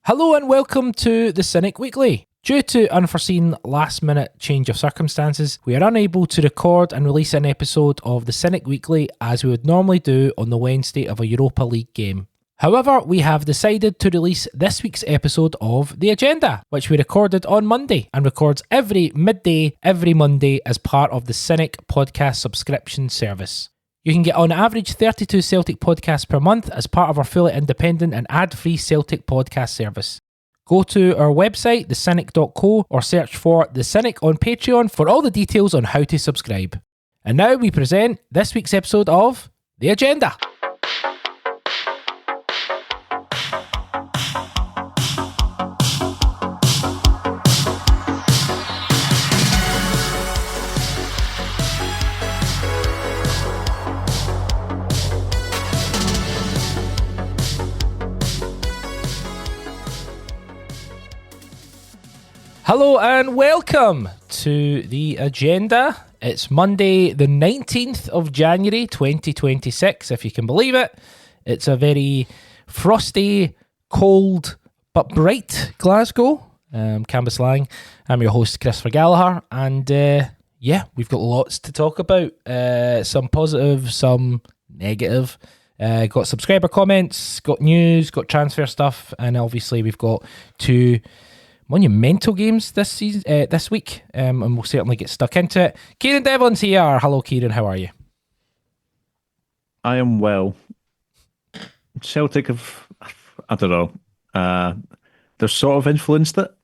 Hello and welcome to the Cynic Weekly. Due to unforeseen last-minute change of circumstances, we are unable to record and release an episode of the Cynic Weekly as we would normally do on the Wednesday of a Europa League game. However, we have decided to release this week's episode of The Agenda, which we recorded on Monday and records every midday, every Monday as part of the Cynic podcast subscription service. You can get on average 32 Celtic podcasts per month as part of our fully independent and ad-free Celtic podcast service. Go to our website, thecynic.co, or search for The Cynic on Patreon for all the details on how to subscribe. And now we present this week's episode of The Agenda. Hello and welcome to The Agenda. It's Monday the 19th of January 2026, if you can believe it. It's a very frosty, cold but bright Glasgow. Canvas Lang. I'm your host Christopher Gallagher, and we've got lots to talk about. Some positive, some negative. Got subscriber comments, got news, got transfer stuff, and obviously we've got two monumental games this week, and we'll certainly get stuck into it. Kieran Devlin's here. Hello, Kieran. How are you? I am well. Celtic have, I don't know. They've sort of influenced it.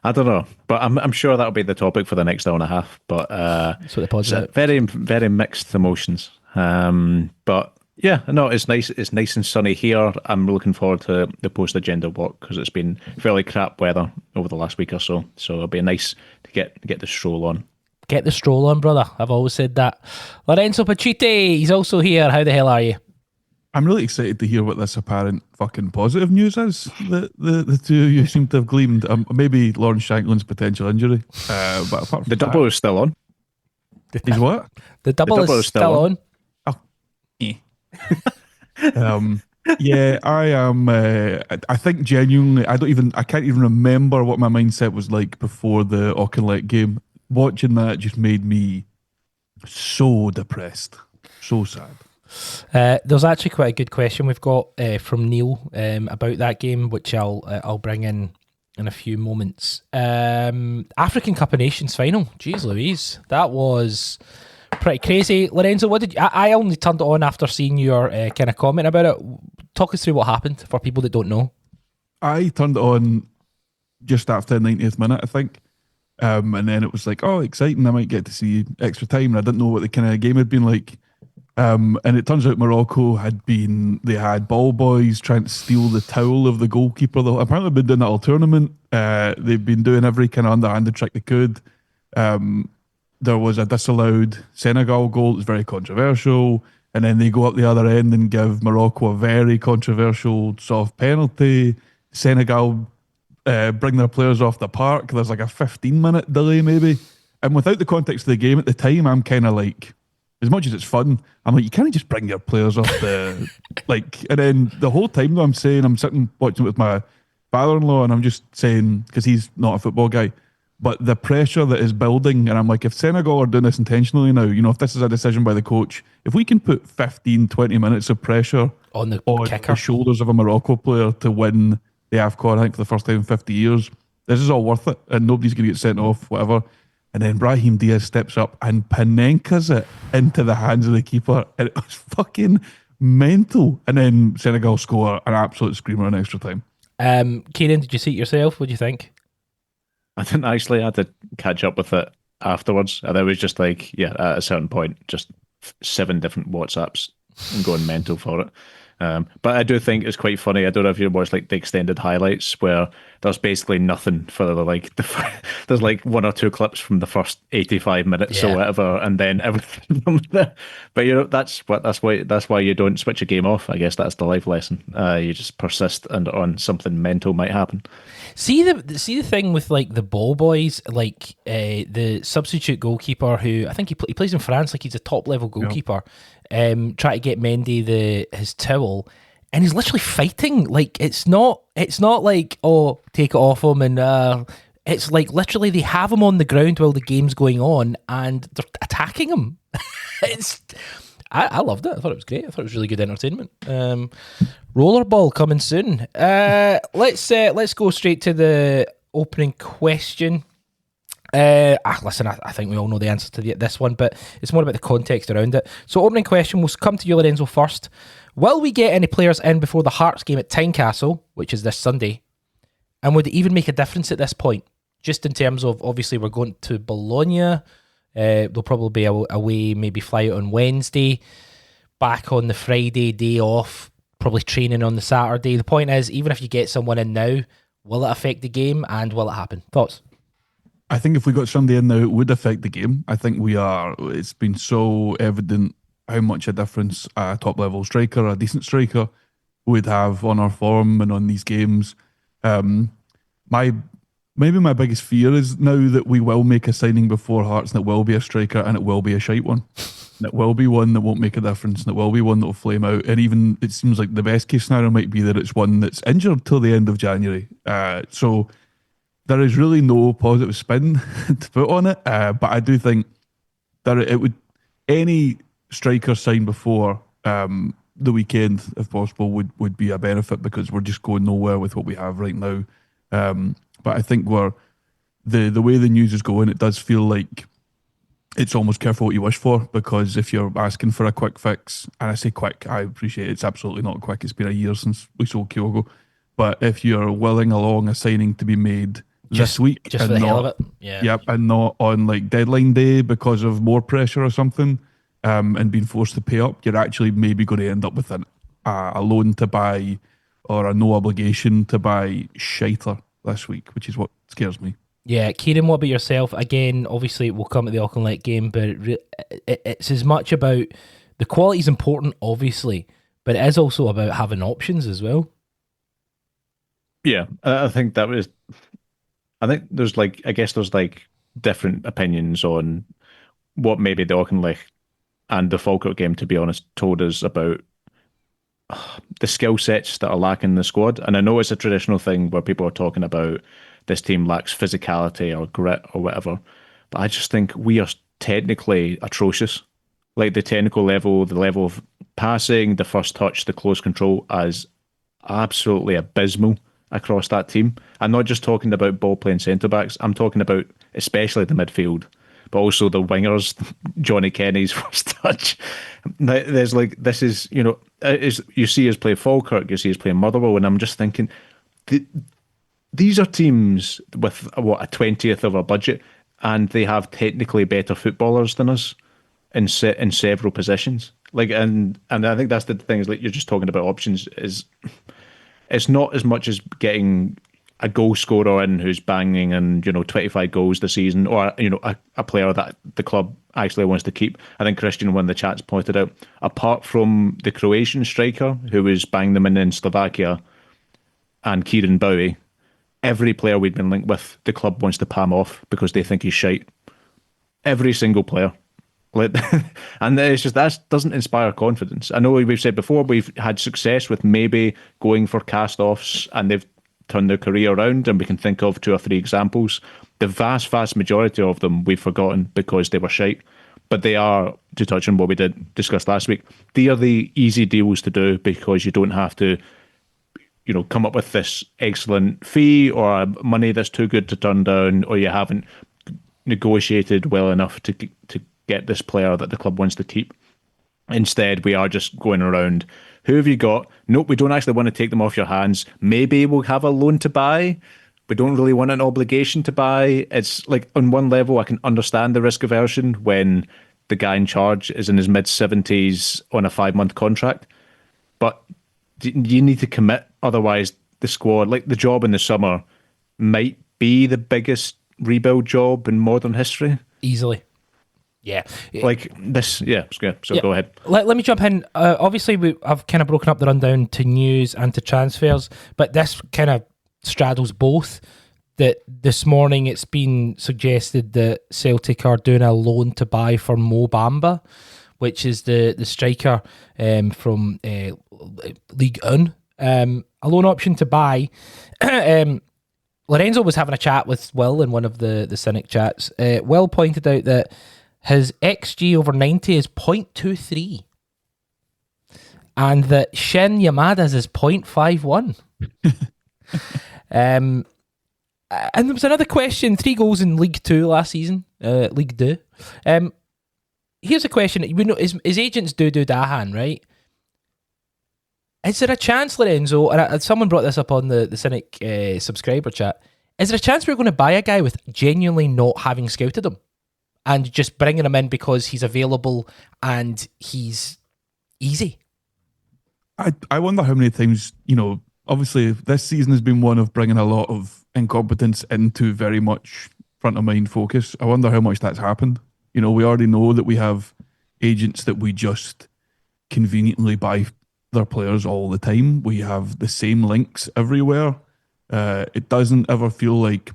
I don't know, but I'm sure that'll be the topic for the next hour and a half. But that's what the pod's about. Very, very mixed emotions. But yeah, no, it's nice. It's nice and sunny here. I'm looking forward to the post-agenda walk because it's been fairly crap weather over the last week or so. So it'll be nice to get the stroll on. Get the stroll on, brother. I've always said that. Lorenzo Pacite, he's also here. How the hell are you? I'm really excited to hear what this apparent fucking positive news is that the two of you seem to have gleamed. Maybe Lawrence Shankland's potential injury. But apart from the double is still on. He's what? The double is still on. Oh, yeah. Yeah, I am. I think genuinely, I can't even remember what my mindset was like before the Auchinleck game. Watching that just made me so depressed, so sad. There's actually quite a good question we've got from Neil about that game, which I'll bring in a few moments. African Cup of Nations final. Jeez Louise, that was pretty crazy. Lorenzo, what did you, I only turned it on after seeing your kind of comment about it. Talk us through what happened for people that don't know. I turned it on just after the 90th minute, I think. And then it was like, oh, exciting, I might get to see extra time. And I didn't know what the kind of game had been like. And it turns out Morocco they had ball boys trying to steal the towel of the goalkeeper. Apparently they've been doing that all tournament. They've been doing every kind of underhanded trick they could. There was a disallowed Senegal goal. It was very controversial. And then they go up the other end and give Morocco a very controversial soft penalty. Senegal bring their players off the park. There's like a 15-minute delay maybe. And without the context of the game at the time, I'm kind of like, as much as it's fun, I'm like, you can't just bring your players off the... and then the whole time though, I'm sitting watching it with my father-in-law and I'm just saying, because he's not a football guy, but the pressure that is building, and I'm like, if Senegal are doing this intentionally now, if this is a decision by the coach, if we can put 15, 20 minutes of pressure on the shoulders of a Morocco player to win the AFCON, I think for the first time in 50 years, this is all worth it, and nobody's going to get sent off, whatever. And then Brahim Diaz steps up and Panenkas it into the hands of the keeper, and it was fucking mental. And then Senegal score an absolute screamer in extra time. Kieran, did you see it yourself? What do you think? I didn't actually. I had to catch up with it afterwards. And it was just like, at a certain point, just 7 different WhatsApps and going mental for it. But I do think it's quite funny. I don't know if you watched like the extended highlights where there's basically nothing for there's like 1 or 2 clips from the first 85 minutes or whatever, and then everything from there. But that's why you don't switch a game off. I guess that's the life lesson. You just persist, and on something mental might happen. See the thing with like the ball boys, like the substitute goalkeeper who I think he plays in France, like he's a top level goalkeeper. Try to get Mendy his towel, and he's literally fighting. Like it's not like, oh, take it off him, and it's like literally they have him on the ground while the game's going on and they're attacking him. I loved it. I thought it was great. I thought it was really good entertainment. Rollerball coming soon. Let's go straight to the opening question. Listen, I think we all know the answer to this one, but it's more about the context around it. So opening question, we'll come to you, Lorenzo, first. Will we get any players in before the Hearts game at Tynecastle, which is this Sunday? And would it even make a difference at this point? Just in terms of, obviously, we're going to Bologna. There'll probably be away, maybe fly out on Wednesday, back on the Friday, day off, probably training on the Saturday. The point is, even if you get someone in now, will it affect the game and will it happen? Thoughts? I think if we got somebody in now, it would affect the game. I think it's been so evident how much a difference a top level striker, a decent striker, would have on our form and on these games. Maybe my biggest fear is now that we will make a signing before Hearts and it will be a striker and it will be a shite one. And it will be one that won't make a difference and it will be one that will flame out. And even it seems like the best case scenario might be that it's one that's injured till the end of January. So there is really no positive spin to put on it. But I do think that it would, any striker signed before the weekend, if possible, would be a benefit because we're just going nowhere with what we have right now. But I think the way the news is going, it does feel like it's almost careful what you wish for, because if you're asking for a quick fix, and I say quick, I appreciate it's absolutely not quick. It's been a year since we sold Kyogo. But if you're willing along a signing to be made this week, just for the hell of it, yep, and not on like deadline day because of more pressure or something, and being forced to pay up, you're actually maybe going to end up with a loan to buy or a no obligation to buy shiter this week, which is what scares me. Yeah, Kieran, what about yourself? Again, obviously we'll come to the Auckland game, but it's as much about the quality is important, obviously, but it is also about having options as well. Yeah, I think there's different opinions on what maybe the Auckland and the Falkirk game, to be honest, told us about the skill sets that are lacking in the squad. And I know it's a traditional thing where people are talking about this team lacks physicality or grit or whatever, but I just think we are technically atrocious. Like the technical level, the level of passing, the first touch, the close control is absolutely abysmal across that team. I'm not just talking about ball playing centre backs, I'm talking about especially the midfield, but also the wingers. Johnny Kenny's first touch. There's this is, you see us play Falkirk, you see us play Motherwell, and I'm just thinking, these are teams with a 20th of our budget, and they have technically better footballers than us in several positions. And I think that's the thing, is you're just talking about options. It's not as much as getting a goal scorer in who's banging and 25 goals this season, or a player that the club actually wants to keep. I think Christian, one of the chats, pointed out, apart from the Croatian striker who was banging them in Slovakia and Kieran Bowie, every player we've been linked with, the club wants to palm off because they think he's shite. Every single player. And it's just, that doesn't inspire confidence. I know we've said before, we've had success with maybe going for cast-offs and they've turned their career around, and we can think of 2 or 3 examples. The vast majority of them we've forgotten because they were shite. But they are, to touch on what we did discuss last week, they are the easy deals to do because you don't have to come up with this excellent fee or money that's too good to turn down, or you haven't negotiated well enough to get this player that the club wants to keep. Instead, we are just going around, who have you got? Nope, we don't actually want to take them off your hands. Maybe we'll have a loan to buy. We don't really want an obligation to buy. It's like, on one level, I can understand the risk aversion when the guy in charge is in his mid-70s on a 5-month contract. But you need to commit, otherwise the squad, like the job in the summer, might be the biggest rebuild job in modern history. Easily. Yeah. Like this, yeah. So go ahead. Let me jump in. Obviously, I've kind of broken up the rundown to news and to transfers, but this kind of straddles both. That this morning it's been suggested that Celtic are doing a loan to buy for Mo Bamba, which is the striker from League One. A loan option to buy. Lorenzo was having a chat with Will in one of the Cynic chats. Will pointed out that his XG over 90 is 0.23 and that Shin Yamada's is 0.51. And there was another question, 3 goals in League 2 last season, League 2. Here's a question, we know his agent's Dudu Dahan, right? Is there a chance, Lorenzo, and someone brought this up on the Cynic subscriber chat, is there a chance we're going to buy a guy with genuinely not having scouted him and just bringing him in because he's available and he's easy? I wonder how many times, obviously this season has been one of bringing a lot of incompetence into very much front of mind focus. I wonder how much that's happened. We already know that we have agents that we just conveniently buy their players all the time. We have the same links everywhere. It doesn't ever feel like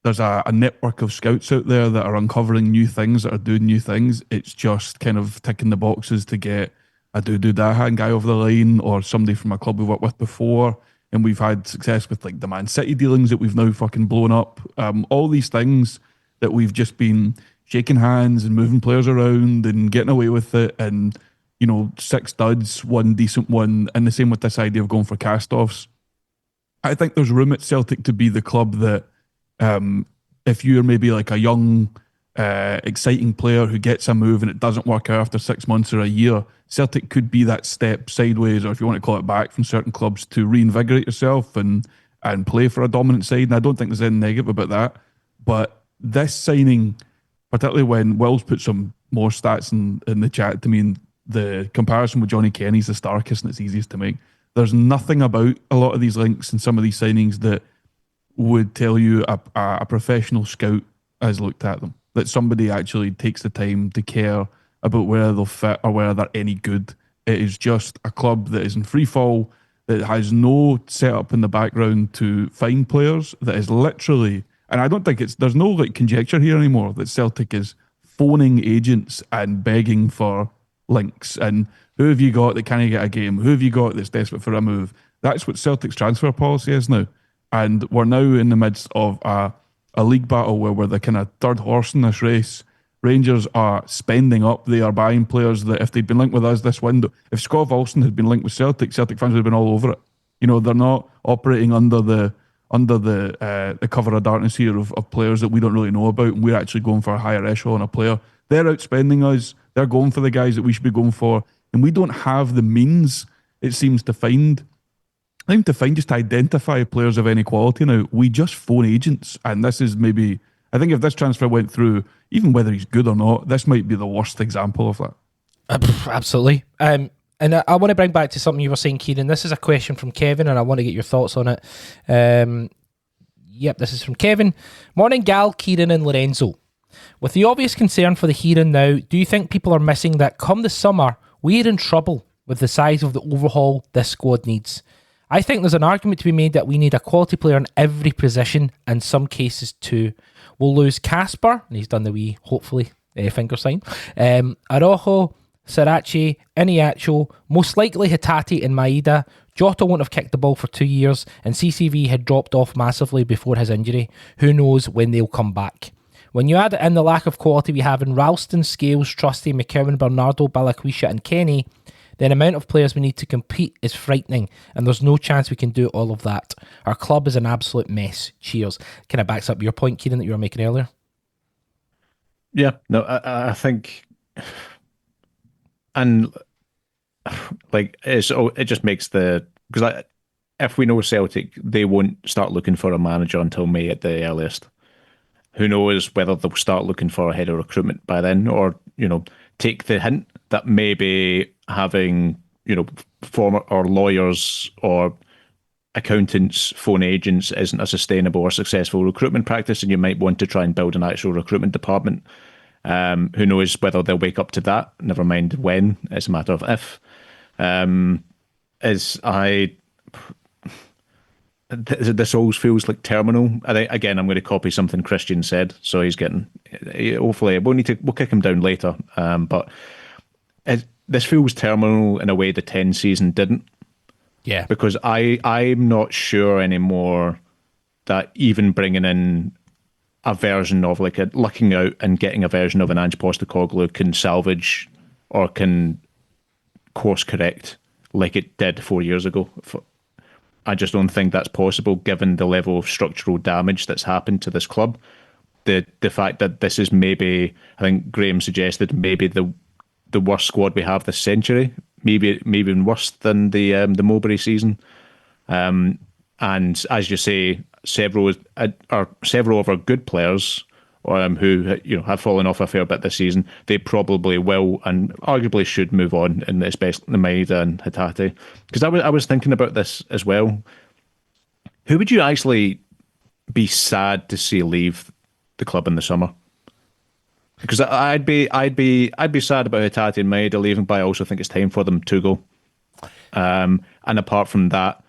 there's a network of scouts out there that are uncovering new things, that are doing new things. It's just kind of ticking the boxes to get a Dudu Dahan guy over the line or somebody from a club we've worked with before. And we've had success with like the Man City dealings that we've now fucking blown up. All these things that we've just been shaking hands and moving players around and getting away with it. And 6 duds, 1 decent one, and the same with this idea of going for cast-offs. I think there's room at Celtic to be the club that if you're maybe like a young, exciting player who gets a move and it doesn't work out after 6 months or a year, Celtic could be that step sideways, or if you want to call it back, from certain clubs to reinvigorate yourself and play for a dominant side. And I don't think there's anything negative about that. But this signing, particularly when Will's put some more stats in the chat to me, and the comparison with Johnny Kenny's the starkest and it's easiest to make. There's nothing about a lot of these links and some of these signings that would tell you a professional scout has looked at them, that somebody actually takes the time to care about where they'll fit or whether they're any good. It is just a club that is in free fall, that has no setup in the background to find players, that is literally, and I don't think there's no like conjecture here anymore, that Celtic is phoning agents and begging for links and who have you got that can't get a game, who have you got that's desperate for a move. That's what Celtic's transfer policy is now, and we're now in the midst of a league battle where we're the kind of third horse in this race. Rangers are spending up, they are buying players that if they'd been linked with us this window, if Scott Olsen had been linked with Celtic fans would have been all over it. They're not operating under the cover of darkness here of players that we don't really know about, and we're actually going for a higher echelon of player. They're outspending us. They're going for the guys that we should be going for, and we don't have the means, it seems, to just identify players of any quality now. We just phone agents, and this is maybe, I think if this transfer went through, even whether he's good or not, this might be the worst example of that. Absolutely. And I want to bring back to something you were saying, Kieran. This is a question from Kevin, and I want to get your thoughts on it. Yep, this is from Kevin. Morning, Gal, Kieran and Lorenzo. With the obvious concern for the here and now, do you think people are missing that come the summer, we're in trouble with the size of the overhaul this squad needs? I think there's an argument to be made that we need a quality player in every position, in some cases too. We'll lose Casper, and he's done the wee, hopefully, finger sign. Arojo, Sarachi, Iniacho, most likely Hitati and Maeda. Jota won't have kicked the ball for 2 years, and CCV had dropped off massively before his injury. Who knows when they'll come back? When you add in the lack of quality we have in Ralston, Scales, Trusty, McKeown, Bernardo, Balakwisha and Kenny, the amount of players we need to compete is frightening, and there's no chance we can do all of that. Our club is an absolute mess. Cheers. Kind of backs up your point, Kieran, that you were making earlier. Yeah, no, I think, and like it just makes because if we know Celtic, they won't start looking for a manager until May at the earliest. Who knows whether they'll start looking for a head of recruitment by then, or take the hint that maybe having former or lawyers or accountants phone agents isn't a sustainable or successful recruitment practice, and you might want to try and build an actual recruitment department. Who knows whether they'll wake up to that, never mind when, it's a matter of if. This always feels like terminal. I think, again, I'm going to copy something Christian said, so he's getting, hopefully we'll kick him down later, but this feels terminal in a way the 10 season didn't. Yeah. Because I'm not sure anymore that even bringing in a version of looking out and getting a version of an Ange Postecoglou can salvage or can course correct like it did 4 years ago. I just don't think that's possible given the level of structural damage that's happened to this club. The fact that this is maybe, I think Graham suggested, maybe the worst squad we have this century, maybe even worse than the Mowbray season. And as you say, several of our good players who have fallen off a fair bit this season, they probably will and arguably should move on, and especially Maeda and Hatate. Because I was thinking about this as well. Who would you actually be sad to see leave the club in the summer? Because I'd be sad about Hatate and Maeda leaving, but I also think it's time for them to go. And apart from that,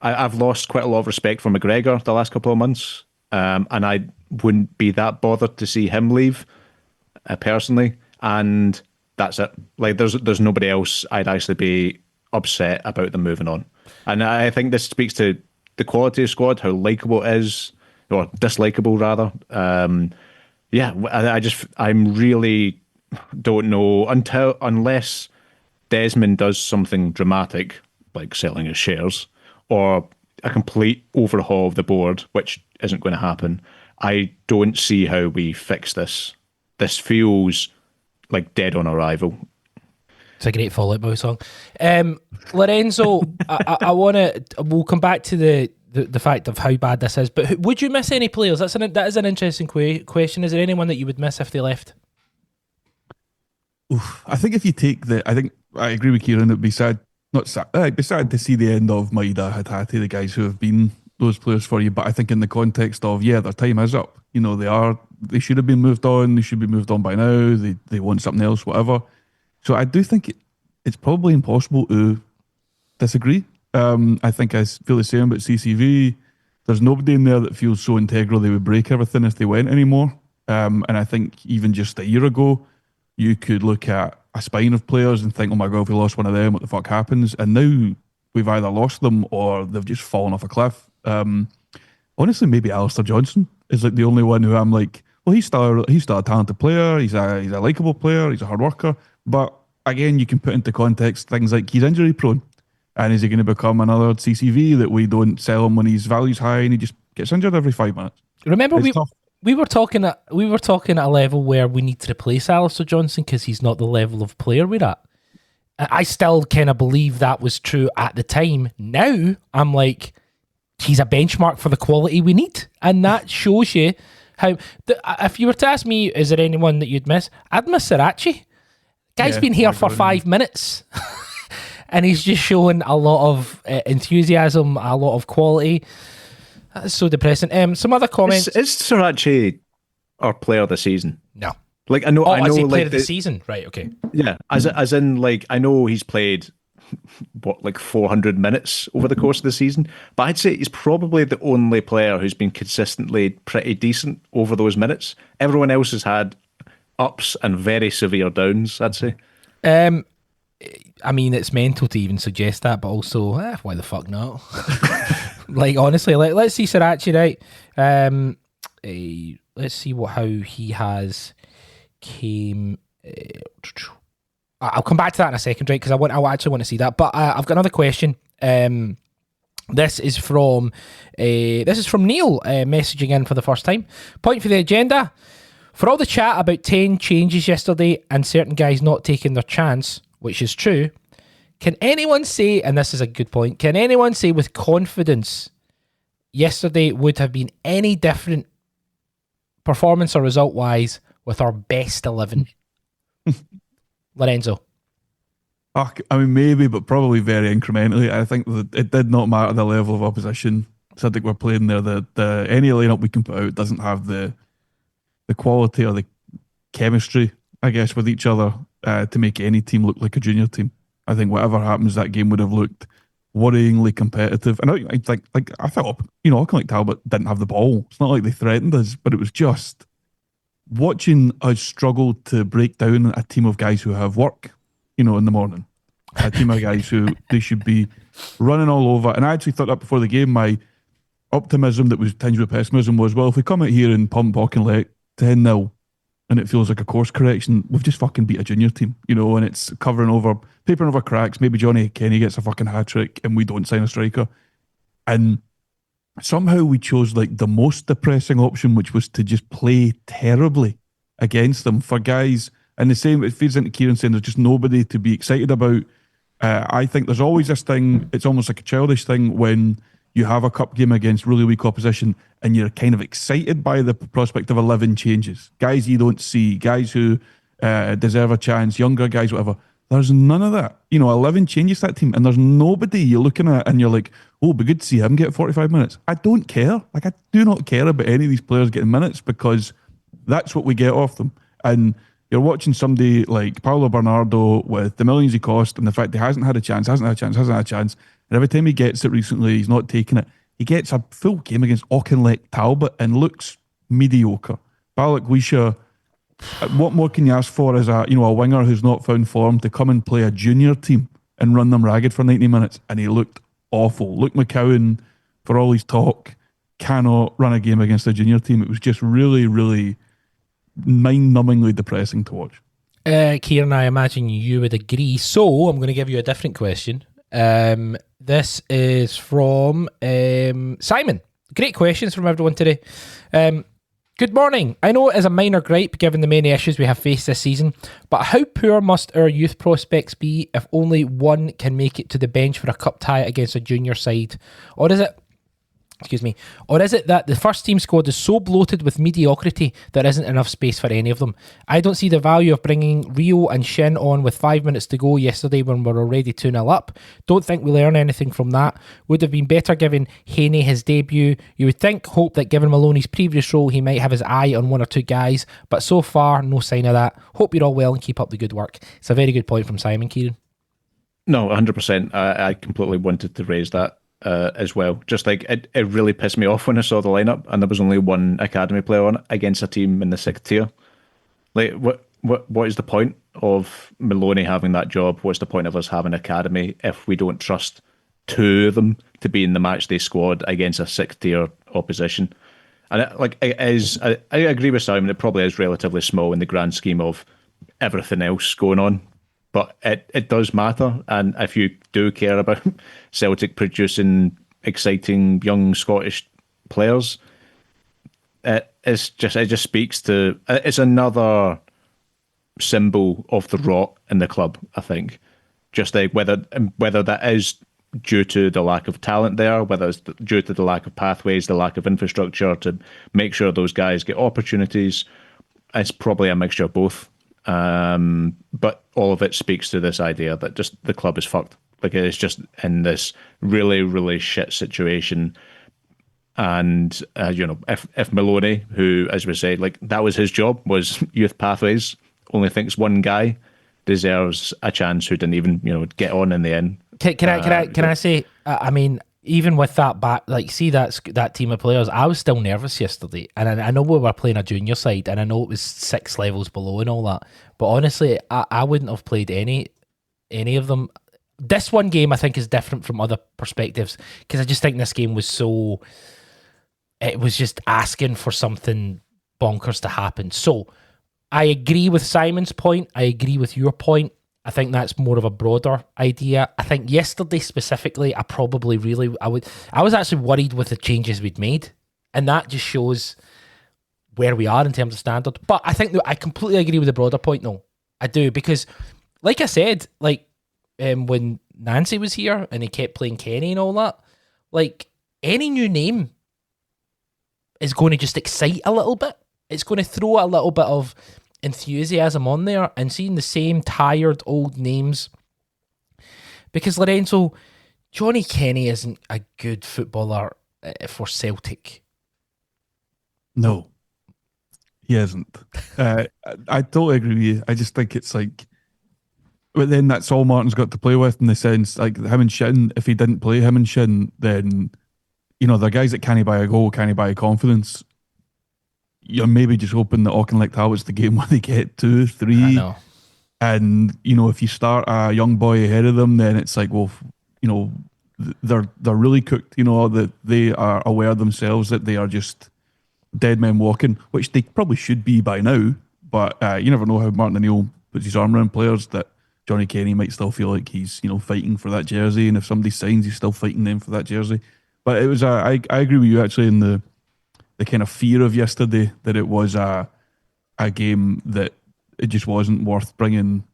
I've lost quite a lot of respect for McGregor the last couple of months, and I wouldn't be that bothered to see him leave personally. And that's it. Like there's nobody else I'd actually be upset about them moving on. And I think this speaks to the quality of squad, how likeable it is, or dislikable rather. I'm really don't know unless Desmond does something dramatic like selling his shares or a complete overhaul of the board, which isn't going to happen. I don't see how we fix this. This feels like dead on arrival. It's a great Fall Out Boy song. Lorenzo, I want to. We'll come back to the fact of how bad this is. But would you miss any players? That is an interesting question. Is there anyone that you would miss if they left? Oof. I think if you take I think I agree with Kieran. It'd be sad. Not sad. It'd be sad to see the end of Maeda, Hatate, the guys who have been those players for you. But I think in the context of their time is up. They should have been moved on. They should be moved on by now. They want something else, whatever. So I do think it's probably impossible to disagree. I think I feel the same about CCV. There's nobody in there that feels so integral they would break everything if they went anymore. And I think even just a year ago, you could look at a spine of players and think, oh my God, if we lost one of them, what the fuck happens? And now we've either lost them or they've just fallen off a cliff. Honestly, maybe Alistair Johnson is like the only one who I'm like, well, he's still a talented player. He's a likeable player. He's a hard worker. But again, you can put into context things like he's injury prone. And is he going to become another CCV that we don't sell him when his value's high and he just gets injured every 5 minutes? Remember, we were talking at a level where we need to replace Alistair Johnson because he's not the level of player we're at. I still kind of believe that was true at the time. Now I'm like, he's a benchmark for the quality we need, and that shows you how. If you were to ask me, is there anyone that you'd miss? I'd miss Sirachi. Guy's been here for 5 minutes. And he's just showing a lot of enthusiasm, a lot of quality. That's so depressing. Some other comments. Is Sirachi our player of the season? No. Like I know, as he like player of the season, right? Okay. Yeah, as in like I know he's played 400 minutes over the course of the season, but I'd say he's probably the only player who's been consistently pretty decent over those minutes. Everyone else has had ups and very severe downs, I'd say. I mean, it's mental to even suggest that, but also, why the fuck not? Like, honestly, let's see Sirachi, right? Let's see how he has came. I'll come back to that in a second, right? Because I actually want to see that. But I've got another question. This is from Neil messaging in for the first time. Point for the agenda. For all the chat about 10 changes yesterday and certain guys not taking their chance, which is true, can anyone say, and this is a good point, can anyone say with confidence yesterday would have been any different performance or result-wise with our best 11? Lorenzo? I mean, maybe, but probably very incrementally. I think that it did not matter the level of opposition Celtic were playing there. Any lineup we can put out doesn't have the quality or the chemistry, I guess, with each other to make any team look like a junior team. I think whatever happens, that game would have looked worryingly competitive. And I think, I thought, like Talbot didn't have the ball. It's not like they threatened us, but it was just watching us struggle to break down a team of guys who have work in the morning. A team of guys who they should be running all over. And I actually thought that before the game, my optimism that was tinged with pessimism was, well, if we come out here and pump Auchinleck 10-0 and it feels like a course correction, we've just fucking beat a junior team, and it's papering over cracks. Maybe Johnny Kenny gets a fucking hat trick and we don't sign a striker. And somehow we chose like the most depressing option, which was to just play terribly against them for guys. And the same, it feeds into Kieran saying there's just nobody to be excited about. I think there's always this thing, it's almost like a childish thing when you have a cup game against really weak opposition and you're kind of excited by the prospect of 11 changes. Guys you don't see, guys who deserve a chance, younger guys, whatever. There's none of that. 11 changes to that team and there's nobody you're looking at and you're like, oh, it'd be good to see him get 45 minutes. I don't care. Like, I do not care about any of these players getting minutes because that's what we get off them. And you're watching somebody like Paolo Bernardo with the millions he cost and the fact he hasn't had a chance. And every time he gets it recently, he's not taking it. He gets a full game against Auchinleck Talbot and looks mediocre. Balak Wisha, what more can you ask for as a winger who's not found form to come and play a junior team and run them ragged for 90 minutes? And he looked awful. Luke McCowan, for all his talk, cannot run a game against a junior team. It was just really, really mind-numbingly depressing to watch. Kieran, I imagine you would agree. So I'm going to give you a different question. This is from Simon. Great questions from everyone today. Good morning. I know it is a minor gripe given the many issues we have faced this season, but how poor must our youth prospects be if only one can make it to the bench for a cup tie against a junior side? Or is it that the first team squad is so bloated with mediocrity there isn't enough space for any of them? I don't see the value of bringing Rio and Shin on with 5 minutes to go yesterday when we're already 2-0 up. Don't think we learn anything from that. Would have been better giving Haney his debut. You would hope that given Maloney's previous role he might have his eye on one or two guys, but so far no sign of that. Hope you're all well and keep up the good work. It's a very good point from Simon, Kieran. No, 100%. I completely wanted to raise that. As well, just like it really pissed me off when I saw the lineup and there was only one academy player on it against a team in the 6th tier. Like, what is the point of Maloney having that job? What's the point of us having academy if we don't trust two of them to be in the matchday squad against a 6th tier opposition? And I agree with Simon. It probably is relatively small in the grand scheme of everything else going on. But it does matter, and if you do care about Celtic producing exciting young Scottish players, it just speaks to, it's another symbol of the rot in the club. I think, just like whether that is due to the lack of talent there, whether it's due to the lack of pathways, the lack of infrastructure to make sure those guys get opportunities, it's probably a mixture of both. But all of it speaks to this idea that just the club is fucked. Like, it's just in this really, really shit situation. And if Maloney, who, as we say, like that was his job, was youth pathways, only thinks one guy deserves a chance who didn't even get on in the end. Can I say? I mean, even with that back, like, see that team of players, I was still nervous yesterday, and I know we were playing a junior side, and I know it was 6 levels below and all that. But honestly, I wouldn't have played any of them. This one game, I think, is different from other perspectives because I just think this game was it was just asking for something bonkers to happen. So I agree with Simon's point. I agree with your point. I think that's more of a broader idea. I think yesterday specifically, I was actually worried with the changes we'd made. And that just shows where we are in terms of standard. But I think that I completely agree with the broader point, though. I do, because like I said, like when Nancy was here and he kept playing Kenny and all that, like any new name is going to just excite a little bit. It's going to throw a little bit of enthusiasm on there, and seeing the same tired old names, because Lorenzo, Johnny Kenny isn't a good footballer for Celtic. No, he isn't. I totally agree with you. I just think it's like, but then that's all Martin's got to play with, in the sense like him and Shin. If he didn't play him and Shin, then the guys that can't buy a goal, can't buy confidence. You're maybe just hoping that Auchinleck Talbot's the game where they get 2, 3. I know. And, if you start a young boy ahead of them, then it's like, well, they're really cooked, that they are aware themselves that they are just dead men walking, which they probably should be by now. But you never know how Martin O'Neill puts his arm around players, that Johnny Kenny might still feel like he's, fighting for that jersey. And if somebody signs, he's still fighting them for that jersey. But it was, I agree with you actually in the kind of fear of yesterday, that it was a game that it just wasn't worth bringing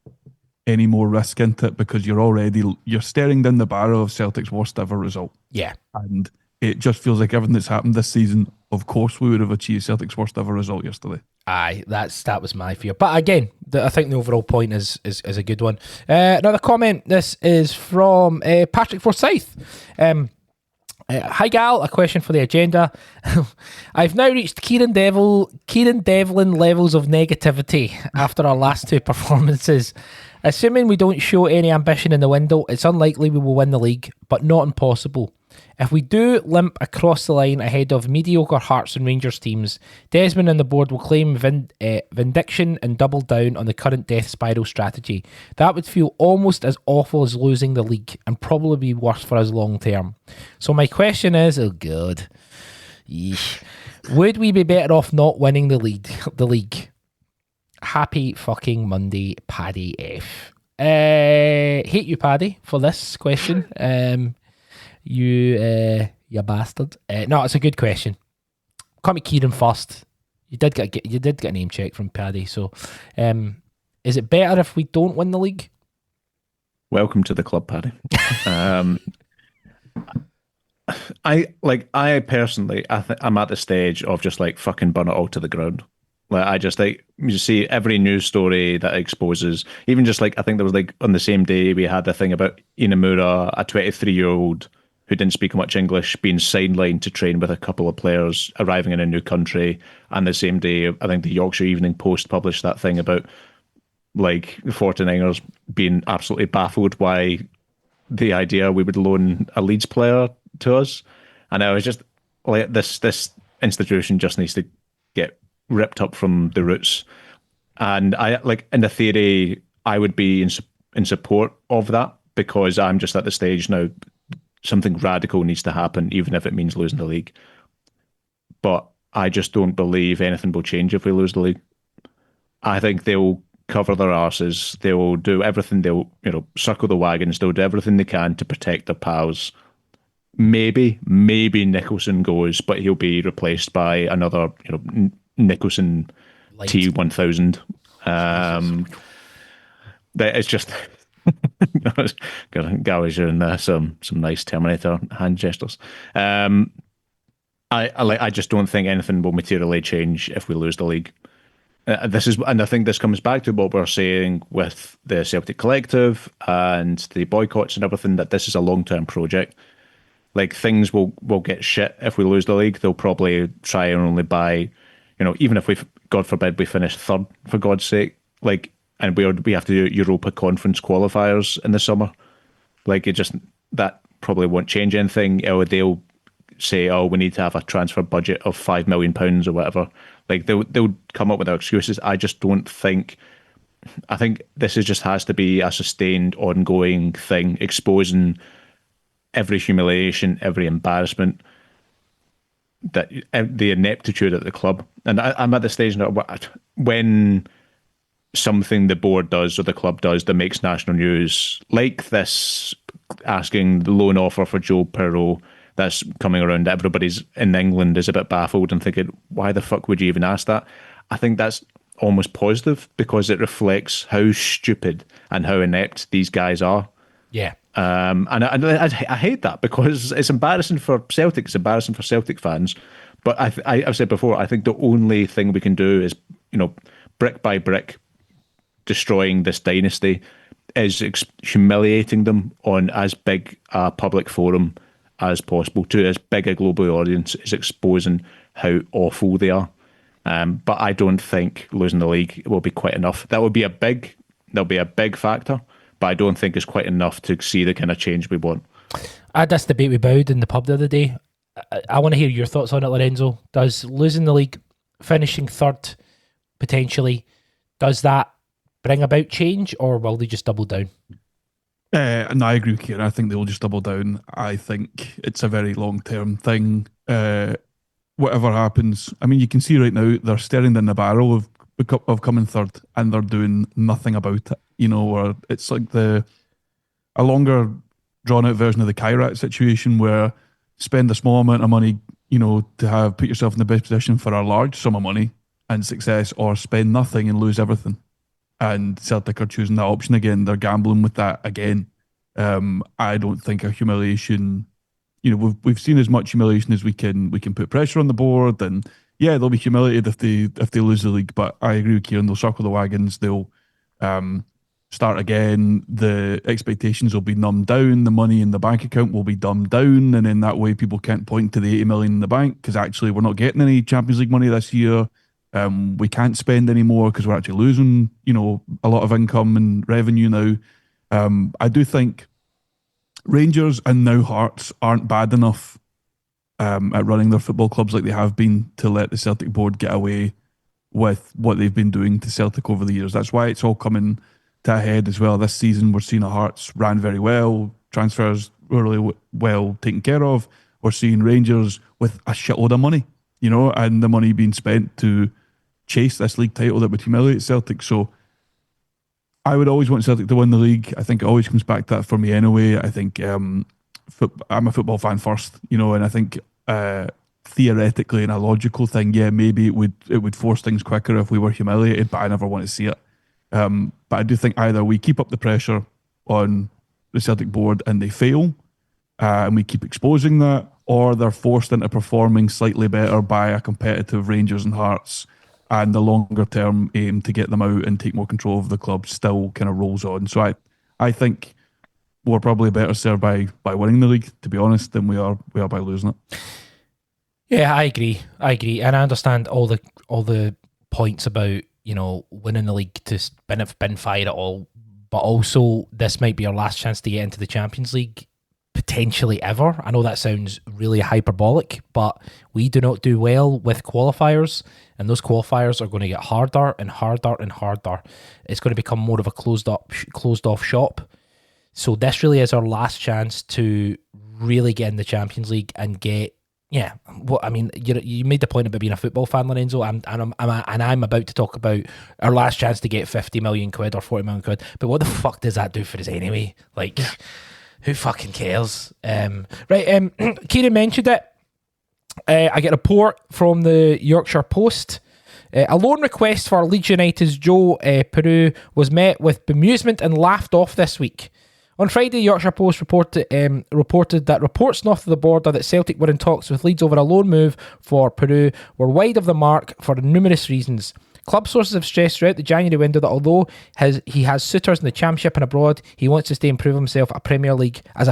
any more risk into it, because you're staring down the barrel of Celtic's worst ever result. Yeah. And it just feels like everything that's happened this season, of course we would have achieved Celtic's worst ever result yesterday. Aye, that was my fear. But again, I think the overall point is a good one. Another comment. This is from Patrick Forsyth. Hi Gal, a question for the agenda. I've now reached Kieran Devlin levels of negativity after our last two performances. Assuming we don't show any ambition in the window, it's unlikely we will win the league, but not impossible. If we do limp across the line ahead of mediocre Hearts and Rangers teams, Desmond and the board will claim vindication and double down on the current death spiral strategy. That would feel almost as awful as losing the league, and probably be worse for us long term. So my question is, oh god, would we be better off not winning the league? Happy fucking Monday, Paddy F. Hate you, Paddy, for this question. You bastard. No, it's a good question. Come to Kieran first. You did get a name check from Paddy. So, is it better if we don't win the league? Welcome to the club, Paddy. I personally, I'm at the stage of just like fucking burn it all to the ground. Like, I just like, you see every news story that exposes, even just like, I think there was like on the same day we had the thing about Inamura, a 23-year-old who didn't speak much English, being sidelined to train with a couple of players, arriving in a new country. And the same day, I think the Yorkshire Evening Post published that thing about like the 49ers being absolutely baffled by the idea we would loan a Leeds player to us. And I was just like, this institution just needs to get ripped up from the roots. And I like, in the theory, I would be in support of that, because I'm just at the stage now, something radical needs to happen, even if it means losing the league. But I just don't believe anything will change if we lose the league. I think they'll cover their arses. They will do everything. They'll, circle the wagons. They'll do everything they can to protect their pals. Maybe Nicholson goes, but he'll be replaced by another, Nicholson T1000. That it's just Gallagher doing some nice Terminator hand gestures. I just don't think anything will materially change if we lose the league. And I think this comes back to what we're saying with the Celtic Collective and the boycotts and everything, that this is a long-term project. Like, things will get shit if we lose the league. They'll probably try and only buy, even if God forbid, we finish third, for God's sake, like, and we have to do Europa Conference qualifiers in the summer. Like, that probably won't change anything. Or they'll say, oh, we need to have a transfer budget of £5 million or whatever. Like, they'll come up with their excuses. I just don't think. I think this just has to be a sustained, ongoing thing, exposing every humiliation, every embarrassment, that the ineptitude at the club. And I'm at the stage now when something the board does or the club does that makes national news, like this asking the loan offer for Joe Pirro that's coming around, everybody's in England is a bit baffled and thinking, why the fuck would you even ask that? I think that's almost positive, because it reflects how stupid and how inept these guys are. Yeah. And I hate that, because it's embarrassing for Celtic, it's embarrassing for Celtic fans. But I've said before, I think the only thing we can do is, brick by brick, destroying this dynasty, is humiliating them on as big a public forum as possible, to as big a global audience, is exposing how awful they are. But I don't think losing the league will be quite enough. That'll be a big factor, but I don't think it's quite enough to see the kind of change we want. I had this debate with Boud in the pub the other day. I want to hear your thoughts on it, Lorenzo. Does losing the league, finishing third, potentially, does that bring about change, or will they just double down? No, I agree with Kieran. I think they'll just double down. I think it's a very long-term thing. Whatever happens, I mean, you can see right now they're staring down the barrel of coming third, and they're doing nothing about it. Or it's like a longer, drawn-out version of the Kairat situation, where spend a small amount of money, to put yourself in the best position for a large sum of money and success, or spend nothing and lose everything. And Celtic are choosing that option again. They're gambling with that again. I don't think a humiliation. We've seen as much humiliation as we can put pressure on the board, and yeah, they'll be humiliated if they lose the league. But I agree with Kieran. They'll circle the wagons. They'll start again. The expectations will be numbed down. The money in the bank account will be dumbed down, and in that way, people can't point to the 80 million in the bank because actually we're not getting any Champions League money this year. We can't spend any more because we're actually losing, a lot of income and revenue now. I do think Rangers and now Hearts aren't bad enough at running their football clubs like they have been to let the Celtic board get away with what they've been doing to Celtic over the years. That's why it's all coming to a head as well. This season, we're seeing Hearts ran very well, transfers were really well taken care of. We're seeing Rangers with a shitload of money, and the money being spent to chase this league title that would humiliate Celtic. So I would always want Celtic to win the league. I think it always comes back to that for me anyway. I think I'm a football fan first, and I think theoretically, in a logical thing, yeah, maybe it would force things quicker if we were humiliated, but I never want to see it. But I do think either we keep up the pressure on the Celtic board and they fail, and we keep exposing that, or they're forced into performing slightly better by a competitive Rangers and Hearts, and the longer term aim to get them out and take more control of the club still kind of rolls on. So I think we're probably better served by winning the league, to be honest, than we are by losing it. Yeah, I agree, and I understand all the points about winning the league to bin fire it all, but also this might be our last chance to get into the Champions League potentially ever. I know that sounds really hyperbolic, but we do not do well with qualifiers, and those qualifiers are going to get harder and harder and harder. It's going to become more of a closed off shop. So this really is our last chance to really get in the Champions League and get. Yeah, well, I mean, you made the point about being a football fan, Lorenzo, and I'm about to talk about our last chance to get 50 million quid or 40 million quid. But what the fuck does that do for us anyway? Like, who fucking cares? Right, Kieran mentioned it. I get a report from the Yorkshire Post. A loan request for Leeds United's Joe Peru was met with bemusement and laughed off this week. On Friday, the Yorkshire Post reported that reports north of the border that Celtic were in talks with Leeds over a loan move for Peru were wide of the mark for numerous reasons. Club sources have stressed throughout the January window that although he has suitors in the Championship and abroad, he wants to stay and prove himself as a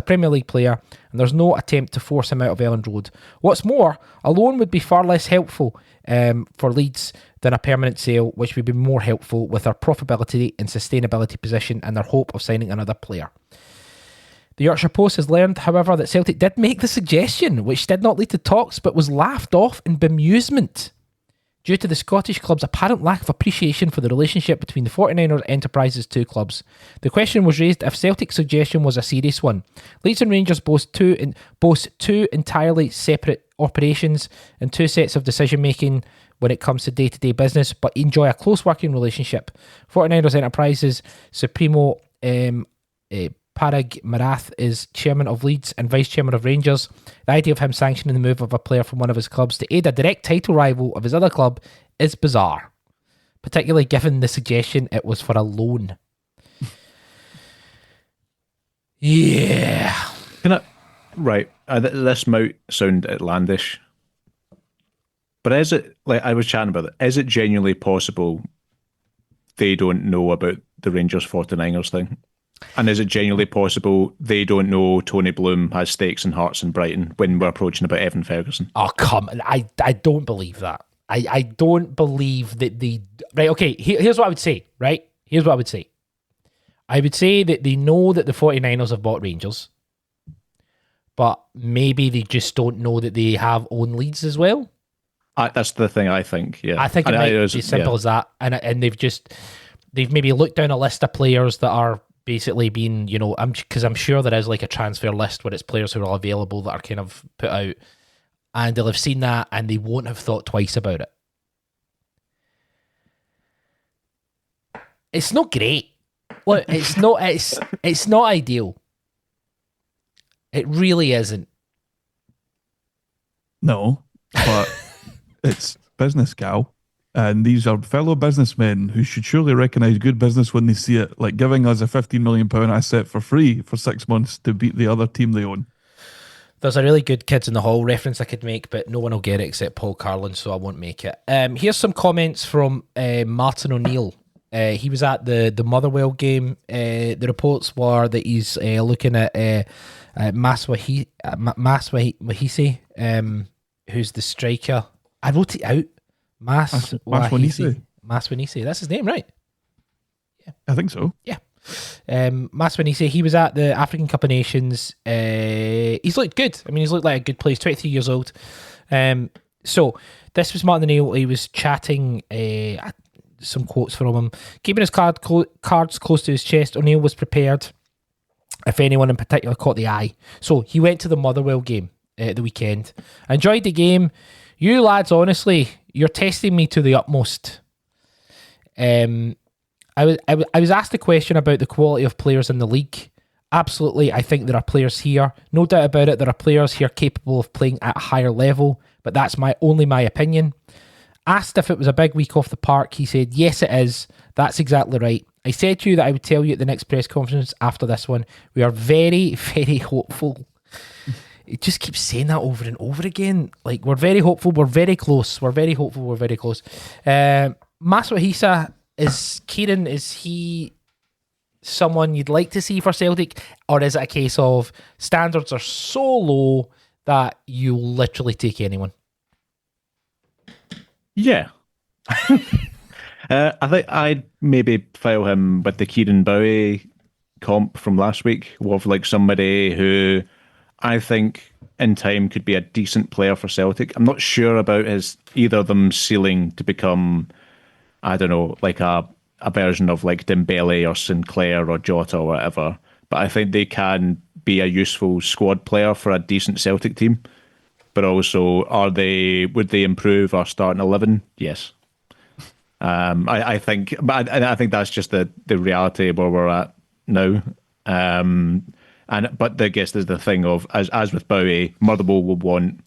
Premier League player, and there's no attempt to force him out of Elland Road. What's more, a loan would be far less helpful for Leeds than a permanent sale, which would be more helpful with their profitability and sustainability position and their hope of signing another player. The Yorkshire Post has learned, however, that Celtic did make the suggestion, which did not lead to talks but was laughed off in bemusement due to the Scottish club's apparent lack of appreciation for the relationship between the 49ers Enterprises' two clubs. The question was raised if Celtic's suggestion was a serious one. Leeds and Rangers boast two entirely separate operations and two sets of decision-making when it comes to day-to-day business, but enjoy a close working relationship. 49ers Enterprises Supremo Parag Marath is chairman of Leeds and vice chairman of Rangers. The idea of him sanctioning the move of a player from one of his clubs to aid a direct title rival of his other club is bizarre, particularly given the suggestion it was for a loan. Yeah. This might sound outlandish, but is it, like I was chatting about it, is it genuinely possible they don't know about the Rangers 49ers thing? And is it genuinely possible they don't know Tony Bloom has stakes in Hearts and Brighton when we're approaching about Evan Ferguson? Oh, come on. I don't believe that. I don't believe that they... Right, okay, here's what I would say, right? Here's what I would say. I would say that they know that the 49ers have bought Rangers, but maybe they just don't know that they have own Leeds as well. That's the thing I think, yeah. I think it might be as simple as that. And they've just... they've maybe looked down a list of players that are basically being, because I'm sure there is like a transfer list where it's players who are available that are kind of put out, and they'll have seen that and they won't have thought twice about it. It's not great. Look, it's not ideal. It really isn't. No, but it's business, Gal. And these are fellow businessmen who should surely recognise good business when they see it, like giving us a £15 million asset for free for 6 months to beat the other team they own. There's a really good Kids in the Hall reference I could make, but no one will get it except Paul Carlin, so I won't make it. Here's some comments from Martin O'Neill. He was at the Motherwell game. The reports were that he's looking at Maswahise, who's the striker. I wrote it out. Maswahise. That's his name, right? Yeah, I think so. Yeah. Maswahise, he was at the African Cup of Nations. He's looked good. I mean, he's looked like a good player. He's 23 years old. So this was Martin O'Neill. He was chatting some quotes from him. Keeping his cards close to his chest, O'Neill was prepared if anyone in particular caught the eye. So he went to the Motherwell game at the weekend. I enjoyed the game. You lads, honestly, you're testing me to the utmost. I was asked a question about the quality of players in the league. Absolutely, I think there are players here. No doubt about it, there are players here capable of playing at a higher level, but that's only my opinion. Asked if it was a big week off the park, he said, yes it is. That's exactly right. I said to you that I would tell you at the next press conference after this one. We are very, very hopeful. It just keeps saying that over and over again. Like, we're very hopeful, we're very close. We're very hopeful, we're very close. Maswahise, Kieran, is he someone you'd like to see for Celtic? Or is it a case of standards are so low that you'll literally take anyone? Yeah. I think I'd maybe file him with the Kieran Bowie comp from last week, with like somebody who I think in time could be a decent player for Celtic. I'm not sure about either of them ceiling to become, I don't know, like a version of like Dembele or Sinclair or Jota or whatever. But I think they can be a useful squad player for a decent Celtic team. But also, would they improve our starting 11? Yes. I think that's just the reality where we're at now. But I guess there's the thing of, as with Bowie, Motherwell will want,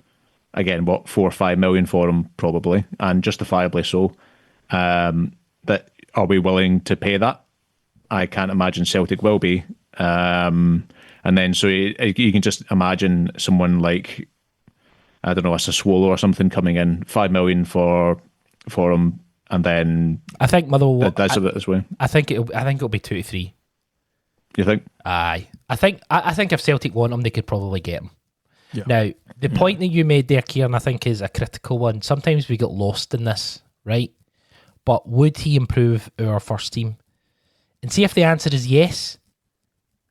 again, 4 or 5 million for him, probably, and justifiably so. But are we willing to pay that? I can't imagine Celtic will be. And then so you can just imagine someone like, I don't know, a Sassuolo or something coming in, 5 million for him, and then I think Motherwell. That's a bit this way. I think it'll be 2 to 3. You think? Aye, I think if Celtic want him, they could probably get him. Yeah. Now, the point that you made there, Kieran, I think is a critical one. Sometimes we get lost in this, right? But would he improve our first team? And see if the answer is yes,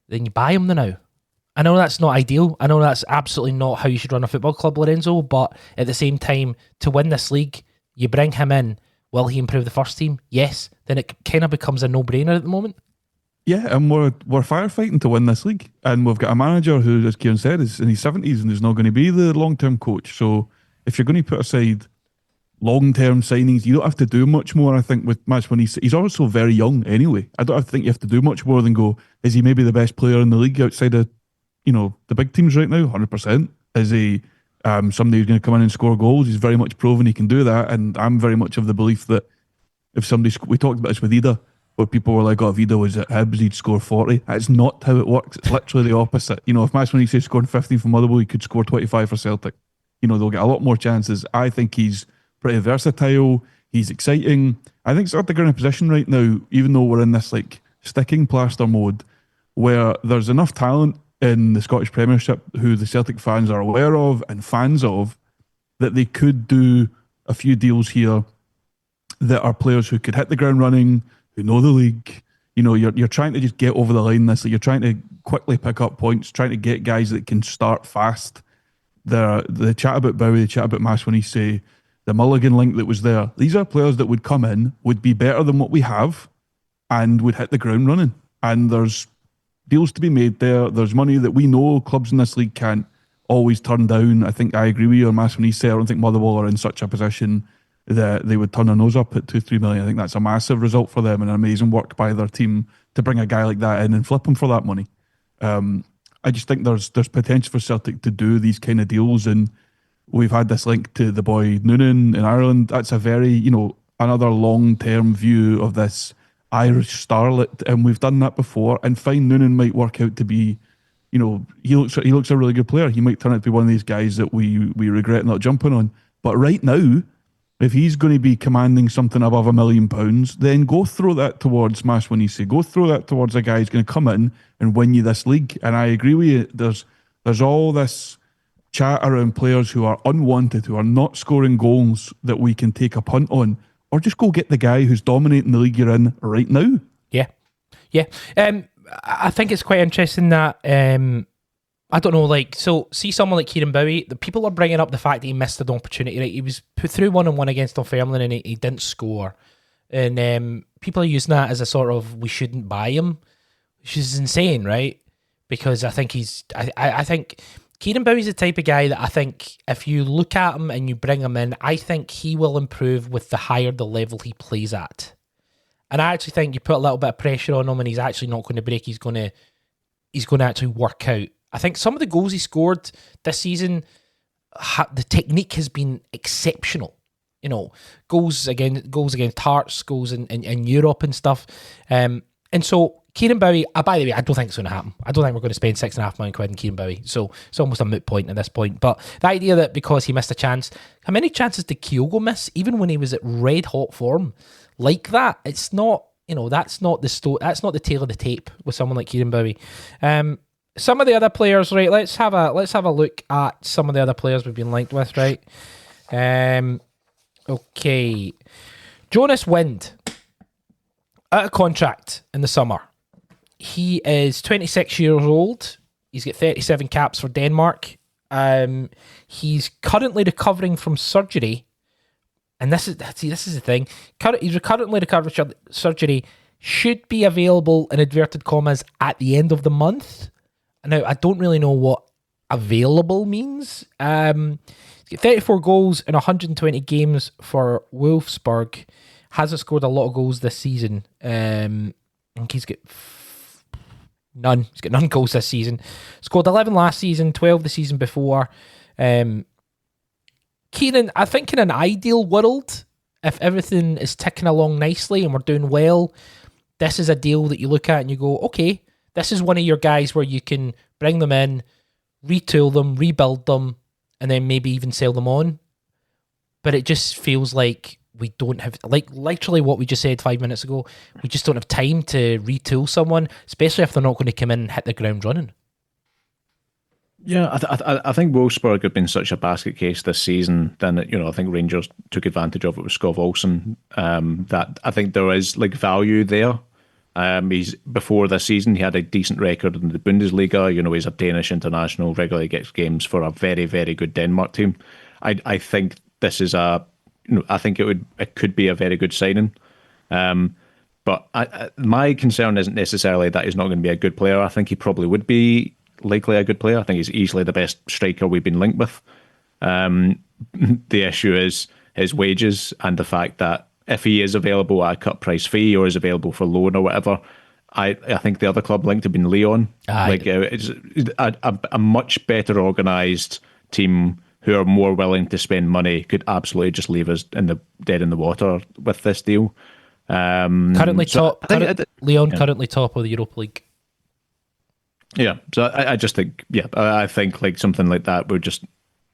then you buy him now. I know that's not ideal. I know that's absolutely not how you should run a football club, Lorenzo. But at the same time, to win this league, you bring him in. Will he improve the first team? Yes. Then it kind of becomes a no-brainer at the moment. Yeah, and we're firefighting to win this league. And we've got a manager who, as Kieran said, is in his 70s and is not going to be the long-term coach. So if you're going to put aside long-term signings, you don't have to do much more, I think, with Maswahise. He's also very young anyway. I don't think you have to do much more than go, is he maybe the best player in the league outside of, the big teams right now? 100%. Is he somebody who's going to come in and score goals? He's very much proven he can do that. And I'm very much of the belief that if somebody, we talked about this with Ida, where people were like, oh, if Ida was at Hibs, he'd score 40. That's not how it works. It's literally the opposite. If Maswahise scored 15 from Motherwell, he could score 25 for Celtic. They'll get a lot more chances. I think he's pretty versatile. He's exciting. I think Celtic are in a position right now, even though we're in this like sticking plaster mode, where there's enough talent in the Scottish Premiership who the Celtic fans are aware of and fans of, that they could do a few deals here that are players who could hit the ground running, who know the league. You're trying to just get over the line this. You're trying to quickly pick up points, trying to get guys that can start fast. The chat about Bowie, the chat about Maswahise, the Mulligan link that was there. These are players that would come in, would be better than what we have, and would hit the ground running. And there's deals to be made there. There's money that we know clubs in this league can't always turn down. I think I agree with you on Mass when he said I don't think Motherwell are in such a position that they would turn their nose up at 2-3 million. I think that's a massive result for them and an amazing work by their team to bring a guy like that in and flip him for that money. I just think there's potential for Celtic to do these kind of deals, and we've had this link to the boy Noonan in Ireland. That's a very, another long-term view of this Irish starlet, and we've done that before. And fine, Noonan might work out to be, he looks a really good player. He might turn out to be one of these guys that we regret not jumping on. But right now, if he's going to be commanding something above £1 million, then go throw that towards Mash Winisi. Go throw that towards a guy who's going to come in and win you this league. And I agree with you. There's all this chat around players who are unwanted, who are not scoring goals that we can take a punt on, or just go get the guy who's dominating the league you're in right now. Yeah. I think it's quite interesting that I don't know, so see someone like Kieran Bowie, the people are bringing up the fact that he missed an opportunity, right? He was put through 1-on-1 against Dunfermline and he didn't score. And people are using that as a sort of, we shouldn't buy him, which is insane, right? Because I think I think Kieran Bowie's the type of guy that I think if you look at him and you bring him in, I think he will improve with the higher the level he plays at. And I actually think you put a little bit of pressure on him and he's actually not going to break, he's going to actually work out. I think some of the goals he scored this season, the technique has been exceptional. Goals against Hearts, goals in Europe and stuff. And so Kieran Bowie, by the way, I don't think it's going to happen. I don't think we're going to spend £6.5 million in Kieran Bowie. So it's almost a moot point at this point. But the idea that because he missed a chance, how many chances did Kyogo miss, even when he was at red hot form like that? It's not, that's not the tail of the tape with someone like Kieran Bowie. Some of the other players, right? Let's have a look at some of the other players we've been linked with, right? Okay, Jonas Wind, out of contract in the summer. He is 26 years old. He's got 37 caps for Denmark. He's currently recovering from surgery, and this is the thing. He's currently recovering from surgery. Should be available in inverted commas at the end of the month. Now, I don't really know what available means. He's got 34 goals in 120 games for Wolfsburg. Hasn't scored a lot of goals this season. I think he's got none. He's got none goals this season. Scored 11 last season, 12 the season before. Keenan, I think in an ideal world, if everything is ticking along nicely and we're doing well, this is a deal that you look at and you go, okay, this is one of your guys where you can bring them in, retool them, rebuild them, and then maybe even sell them on. But it just feels like we don't have, literally what we just said 5 minutes ago, we just don't have time to retool someone, especially if they're not going to come in and hit the ground running. Yeah, I think Wolfsburg have been such a basket case this season. Then I think Rangers took advantage of it with Skov Olsen. That I think there is value there. He's before this season, he had a decent record in the Bundesliga. He's a Danish international, regularly gets games for a very, very good Denmark team. I think this is I think it could be a very good signing. But my concern isn't necessarily that he's not going to be a good player. I think he probably would be likely a good player. I think he's easily the best striker we've been linked with. The issue is his wages and the fact that if he is available at a cut price fee or is available for loan or whatever, I think the other club linked have been Lyon. It's a much better organised team who are more willing to spend money could absolutely just leave us dead in the water with this deal. Currently top of the Europa League. Yeah, so I just think, I think something like that would just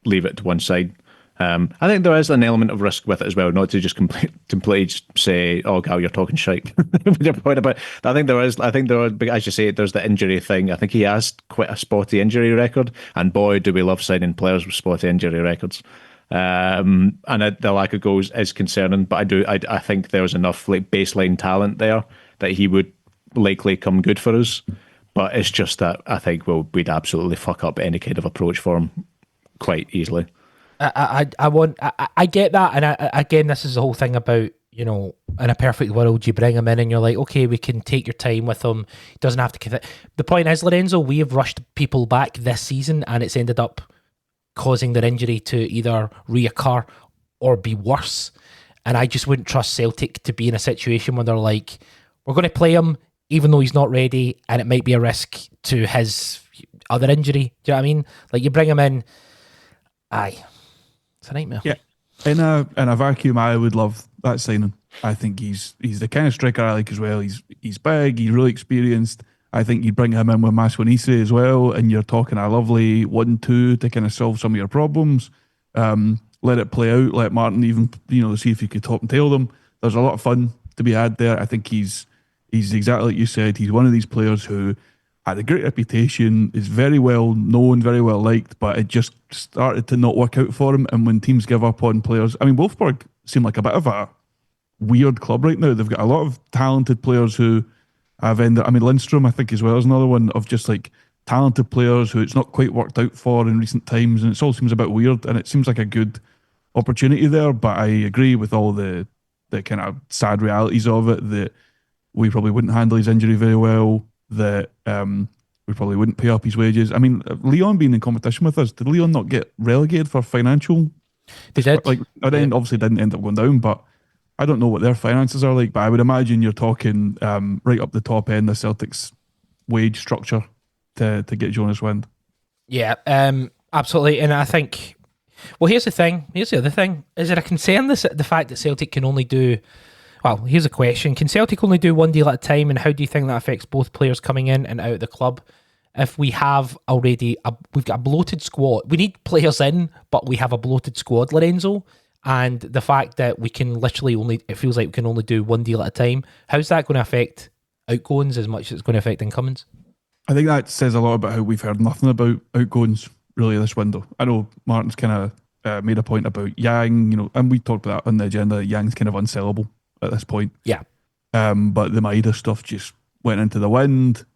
leave it to one side. I think there is an element of risk with it as well, not to just completely say, "Oh, Gal, you're talking shite." Your point about, I think there is, as you say, there's the injury thing. I think he has quite a spotty injury record, and boy, do we love signing players with spotty injury records. And the lack of goals is concerning, but I think there's enough baseline talent there that he would likely come good for us. But it's just that I think we'd absolutely fuck up any kind of approach for him quite easily. I get that, and again, this is the whole thing about in a perfect world, you bring him in and you're like, okay, we can take your time with him. He doesn't have to. The point is, Lorenzo, we have rushed people back this season, and it's ended up causing their injury to either reoccur or be worse. And I just wouldn't trust Celtic to be in a situation where they're like, we're going to play him even though he's not ready, and it might be a risk to his other injury. Do you know what I mean? Like, you bring him in, it's a nightmare. Yeah, in a vacuum, I would love that signing. I think he's the kind of striker I like as well. He's big, he's really experienced. I think you bring him in with Maswanise as well, and you're talking a lovely 1-2 to kind of solve some of your problems. Let it play out. Let Martin even see if he could top and tail them. There's a lot of fun to be had there. I think he's exactly like you said. He's one of these players who had a great reputation, is very well known, very well liked, but it just started to not work out for him. And when teams give up on players, I mean, Wolfsburg seem like a bit of a weird club right now. They've got a lot of talented players who have ended. I mean, Lindstrom, I think, as well, is another one of just like talented players who it's not quite worked out for in recent times, and it all seems a bit weird. And it seems like a good opportunity there, but I agree with all the kind of sad realities of it, that we probably wouldn't handle his injury very well, that we probably wouldn't pay up his wages. I mean, Leon being in competition with us, did Leon not get relegated for financial? They did. Like, obviously didn't end up going down, but I don't know what their finances are like, but I would imagine you're talking right up the top end of Celtic's wage structure to get Jonas Wind. Yeah, absolutely. And I think, well, here's the thing. Here's the other thing. Is it a concern, the fact that Celtic can only do, well, here's a question. Can Celtic only do one deal at a time, and how do you think that affects both players coming in and out of the club? If we have already, we've got a bloated squad. We need players in, but we have a bloated squad, Lorenzo. And the fact that we can literally only, it feels like we can only do one deal at a time. How's that going to affect outgoings as much as it's going to affect incomings? I think that says a lot about how we've heard nothing about outgoings really this window. I know Martin's kind of made a point about Yang, and we talked about that on the agenda. Yang's kind of unsellable at this point. Yeah. But the Maeda stuff just went into the wind.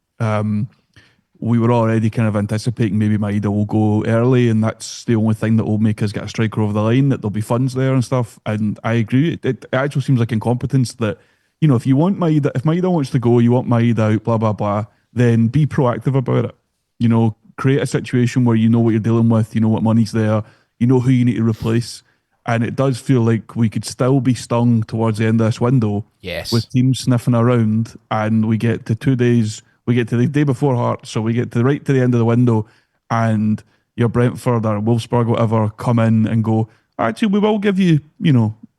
We were already kind of anticipating maybe Maeda will go early, and that's the only thing that will make us get a striker over the line, that there'll be funds there and stuff. And I agree. It actually seems like incompetence that, if you want Maeda, if Maeda wants to go, you want Maeda out, blah, blah, blah, then be proactive about it. Create a situation where you know what you're dealing with, you know what money's there, you know who you need to replace. And it does feel like we could still be stung towards the end of this window. Yes. With teams sniffing around, and we get to 2 days, we get to the day before Hearts, so we get to right to the end of the window, and your Brentford or Wolfsburg, whatever, come in and go, actually, we will give you,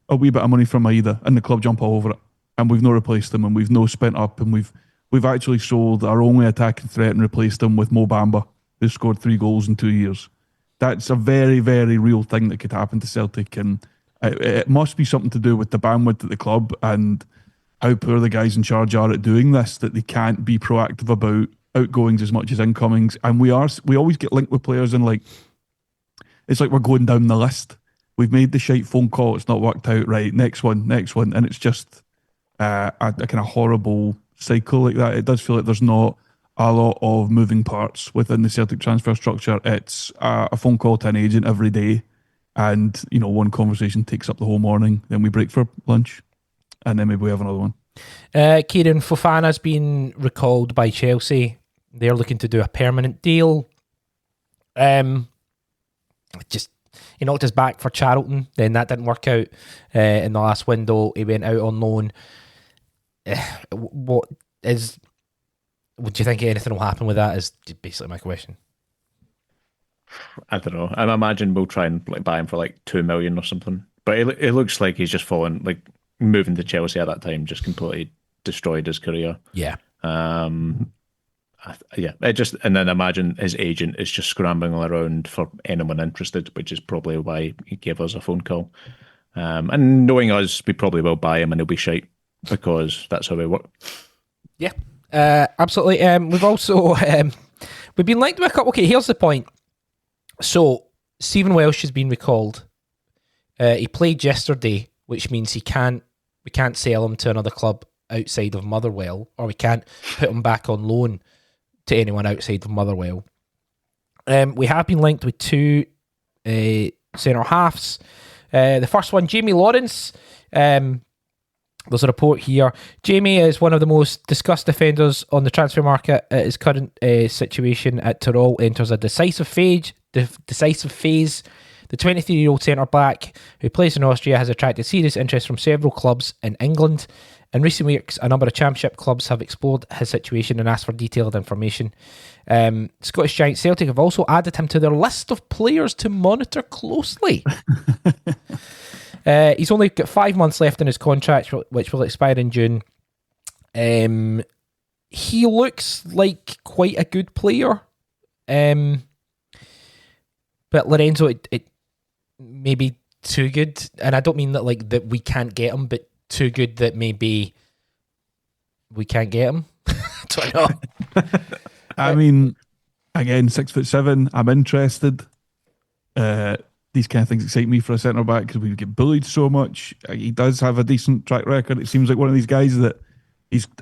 a wee bit of money from Maeda, and the club jump all over it. And we've no replaced them, and we've no spent up, and we've actually sold our only attacking threat and replaced them with Mo Bamba, who scored 3 goals in 2 years. That's a very, very real thing that could happen to Celtic, and it must be something to do with the bandwidth at the club and how poor the guys in charge are at doing this, that they can't be proactive about outgoings as much as incomings. And we always get linked with players, and it's like we're going down the list. We've made the shite phone call, it's not worked out right, next one, and it's just a kind of horrible cycle like that. It does feel like there's not a lot of moving parts within the Celtic transfer structure. It's a phone call to an agent every day, and one conversation takes up the whole morning, then we break for lunch, and then maybe we have another one. Kieran, Fofana's been recalled by Chelsea. They're looking to do a permanent deal. He knocked us back for Charlton, then that didn't work out in the last window. He went out on loan. Would you think anything will happen with that? Is basically my question. I don't know. I imagine we'll try and buy him for 2 million or something. But it looks like he's just fallen, moving to Chelsea at that time just completely destroyed his career. Yeah. And then imagine his agent is just scrambling around for anyone interested, which is probably why he gave us a phone call. And knowing us, we probably will buy him and he'll be shite, because that's how we work. Yeah, absolutely. We've also we've been linked with a couple. Okay, here's the point. So Stephen Welsh has been recalled. He played yesterday, which means we can't sell him to another club outside of Motherwell, or we can't put him back on loan to anyone outside of Motherwell. We have been linked with 2 centre halves. The first one, Jamie Lawrence. There's a report here. Jamie is one of the most discussed defenders on the transfer market. At his current situation at Tyrrell enters a decisive phase. The 23-year-old centre-back who plays in Austria has attracted serious interest from several clubs in England. In recent weeks, a number of championship clubs have explored his situation and asked for detailed information. Scottish giant Celtic have also added him to their list of players to monitor closely. He's only got 5 months left in his contract, which will expire in June. He looks like quite a good player. But Lorenzo, it may be too good. And I don't mean that like that we can't get him, but too good that maybe we can't get him. Don't know. I mean, again, 6'7". I'm interested. These kind of things excite me for a centre back because we get bullied so much. He does have a decent track record. It seems like one of these guys that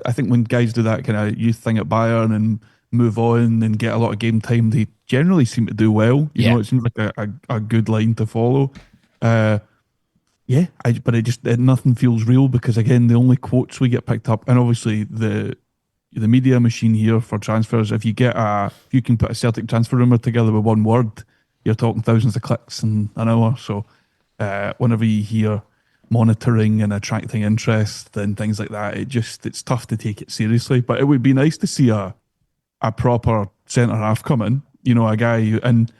I think when guys do that kind of youth thing at Bayern and move on and get a lot of game time, they generally seem to do well. You know, it seems like a good line to follow. But nothing feels real because again, the only quotes we get picked up, and obviously the media machine here for transfers. If you can put a Celtic transfer rumour together with one word, you're talking thousands of clicks in an hour. So whenever you hear monitoring and attracting interest and things like that, it's tough to take it seriously. But it would be nice to see a proper centre half come in. You know, a guy and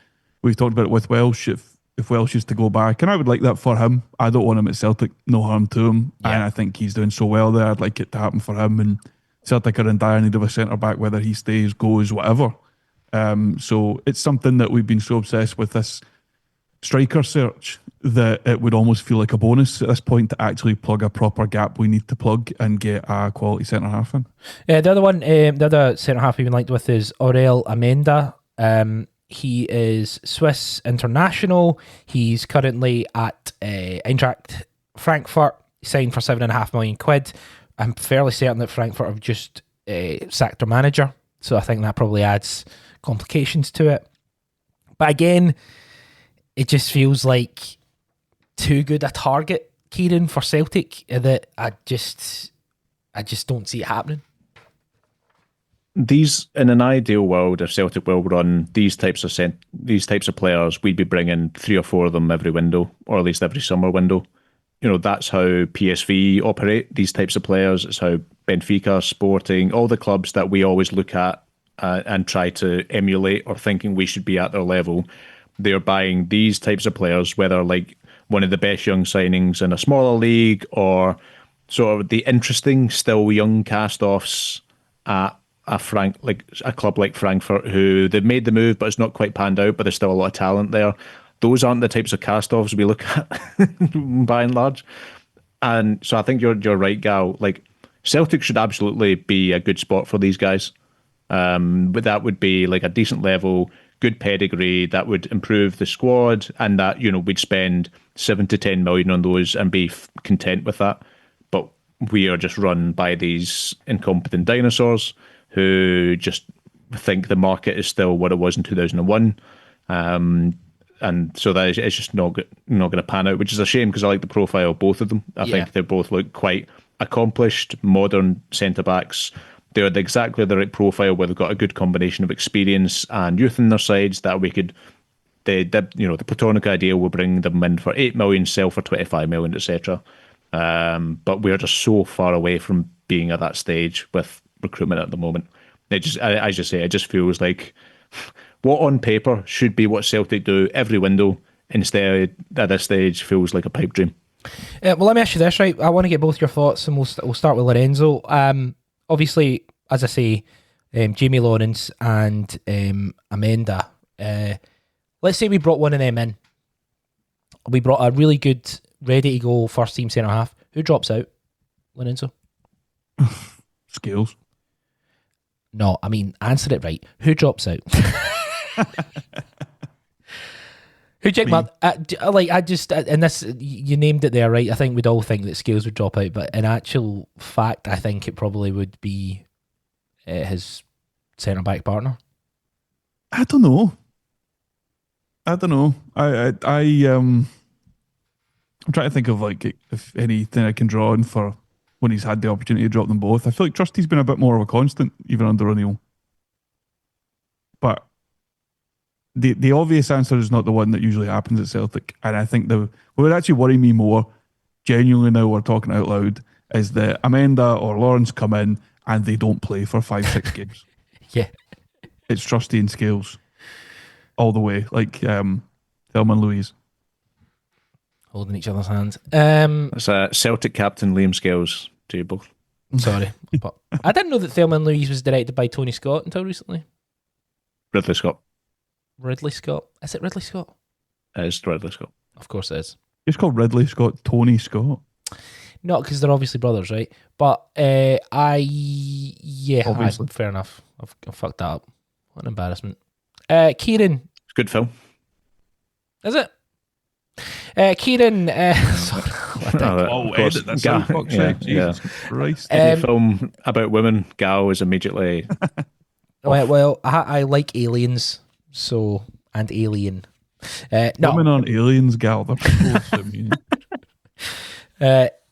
we've talked about it with Welsh. If Welsh is to go back, and I would like that for him. I don't want him at Celtic, no harm to him. And I think he's doing so well there. I'd like it to happen for him. And Celtic are in dire need of a centre back, whether he stays, goes, whatever. So it's something that we've been so obsessed with this striker search that it would almost feel like a bonus at this point to actually plug a proper gap we need to plug and get a quality centre half in. The other centre half we've been linked with is Aurel Amenda. He is Swiss international. He's currently at Eintracht Frankfurt, signed for £7.5 million. I'm fairly certain that Frankfurt have just sacked their manager, so I think that probably adds complications to it. But again, it just feels like too good a target, Kieran, for Celtic, that I just don't see it happening. These, in an ideal world, if Celtic will run these types of players, we'd be bringing 3 or 4 of them every window, or at least every summer window. You know, that's how PSV operate, these types of players. It's how Benfica, Sporting, all the clubs that we always look at and try to emulate or thinking we should be at their level. They're buying these types of players, whether like one of the best young signings in a smaller league or sort of the interesting, still young cast-offs at a club like Frankfurt, who they've made the move, but it's not quite panned out, but there's still a lot of talent there. Those aren't the types of cast-offs we look at by and large. And so I think you're right, Gal. Like, Celtic should absolutely be a good spot for these guys. But that would be like a decent level, good pedigree that would improve the squad, and that, you know, we'd spend 7 to 10 million on those and be content with that. But we are just run by these incompetent dinosaurs who just think the market is still what it was in 2001. And so that it's just not going to pan out, which is a shame because I like the profile of both of them. I think they both look quite accomplished, modern centre-backs. They're exactly the right profile where they've got a good combination of experience and youth in their sides that we could, the platonic ideal will bring them in for 8 million, sell for 25 million, etc. But we're just so far away from being at that stage with recruitment at the moment. It just feels like what on paper should be what Celtic do every window, instead at this stage feels like a pipe dream. Well, let me ask you this, right? I want to get both your thoughts, and we'll start with Lorenzo. Obviously, as I say, Jamie Lawrence and Amenda. Let's say we brought one of them in. We brought a really good, ready-to-go first-team centre-half. Who drops out, Lorenzo? Scales. No, I mean, answer it right. Who drops out? Who Jake and this, you named it there, right? I think we'd all think that Scales would drop out, but in actual fact, I think it probably would be his centre-back partner. I don't know. I'm trying to think of like if anything I can draw on for when he's had the opportunity to drop them both. I feel like Trusty's been a bit more of a constant, even under O'Neill. But the obvious answer is not the one that usually happens at Celtic. And I think what would actually worry me more, genuinely now we're talking out loud, is that Amanda or Lawrence come in and they don't play for 5-6 games. Yeah. It's Trusty and Scales all the way, like Thelma and Louise. Holding each other's hands. It's a Celtic captain, Liam Scales, to you both. Sorry. But I didn't know that Thelma and Louise was directed by Tony Scott until recently. Ridley Scott. Ridley Scott. Is it Ridley Scott? It is Ridley Scott. Of course it is. It's called Ridley Scott, Tony Scott. Not because they're obviously brothers, right? But Obviously. fair enough. I've fucked that up. What an embarrassment. Kieran. It's a good film. Is it? Kieran. Sorry. Edit this out, fuck's sake. Jesus Christ. Any film about women, Gal is immediately... Well, I like aliens, so, and Alien. No. Women aren't aliens, Gal. They're people to me.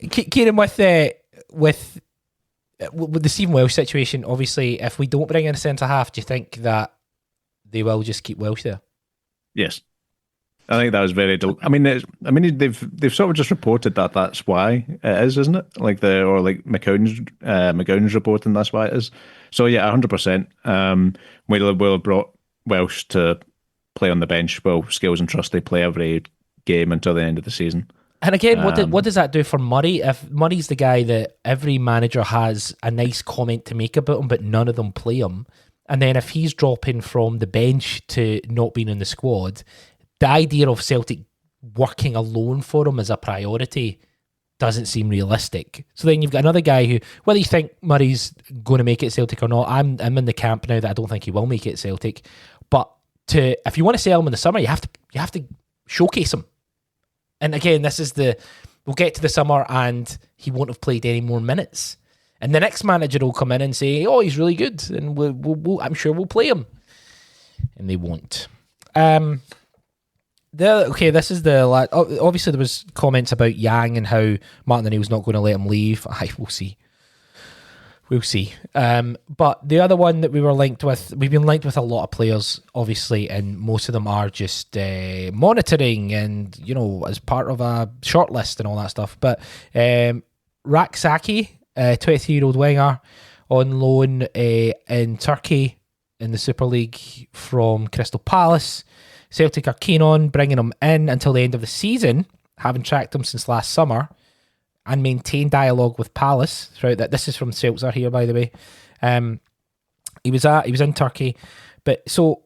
Kieran, with the Stephen Welsh situation, obviously, if we don't bring in a centre half, do you think that they will just keep Welsh there? Yes, I think that was very. They've sort of just reported that that's why it is, isn't it? Like McCown's reporting that's why it is. So yeah, 100%. We'll have brought Welsh to play on the bench. Well, Scales and Trusty play every game until the end of the season. And again, what does that do for Murray? If Murray's the guy that every manager has a nice comment to make about him, but none of them play him, and then if he's dropping from the bench to not being in the squad, the idea of Celtic working alone for him as a priority doesn't seem realistic. So then you've got another guy who, whether you think Murray's going to make it at Celtic or not, I'm in the camp now that I don't think he will make it at Celtic. But if you want to sell him in the summer, you have to showcase him. And again, we'll get to the summer and he won't have played any more minutes. And the next manager will come in and say, oh, he's really good. And I'm sure we'll play him. And they won't. This is obviously there was comments about Yang and how Martin O'Neill's not going to let him leave. We'll see. But the other one that we've been linked with a lot of players, obviously, and most of them are just monitoring and, as part of a shortlist and all that stuff. But Raksaki, 23-year-old winger, on loan in Turkey in the Super League from Crystal Palace. Celtic are keen on bringing him in until the end of the season, having tracked him since last summer, and maintain dialogue with Palace throughout that. This is from Seltzer here, by the way. He was in Turkey, but so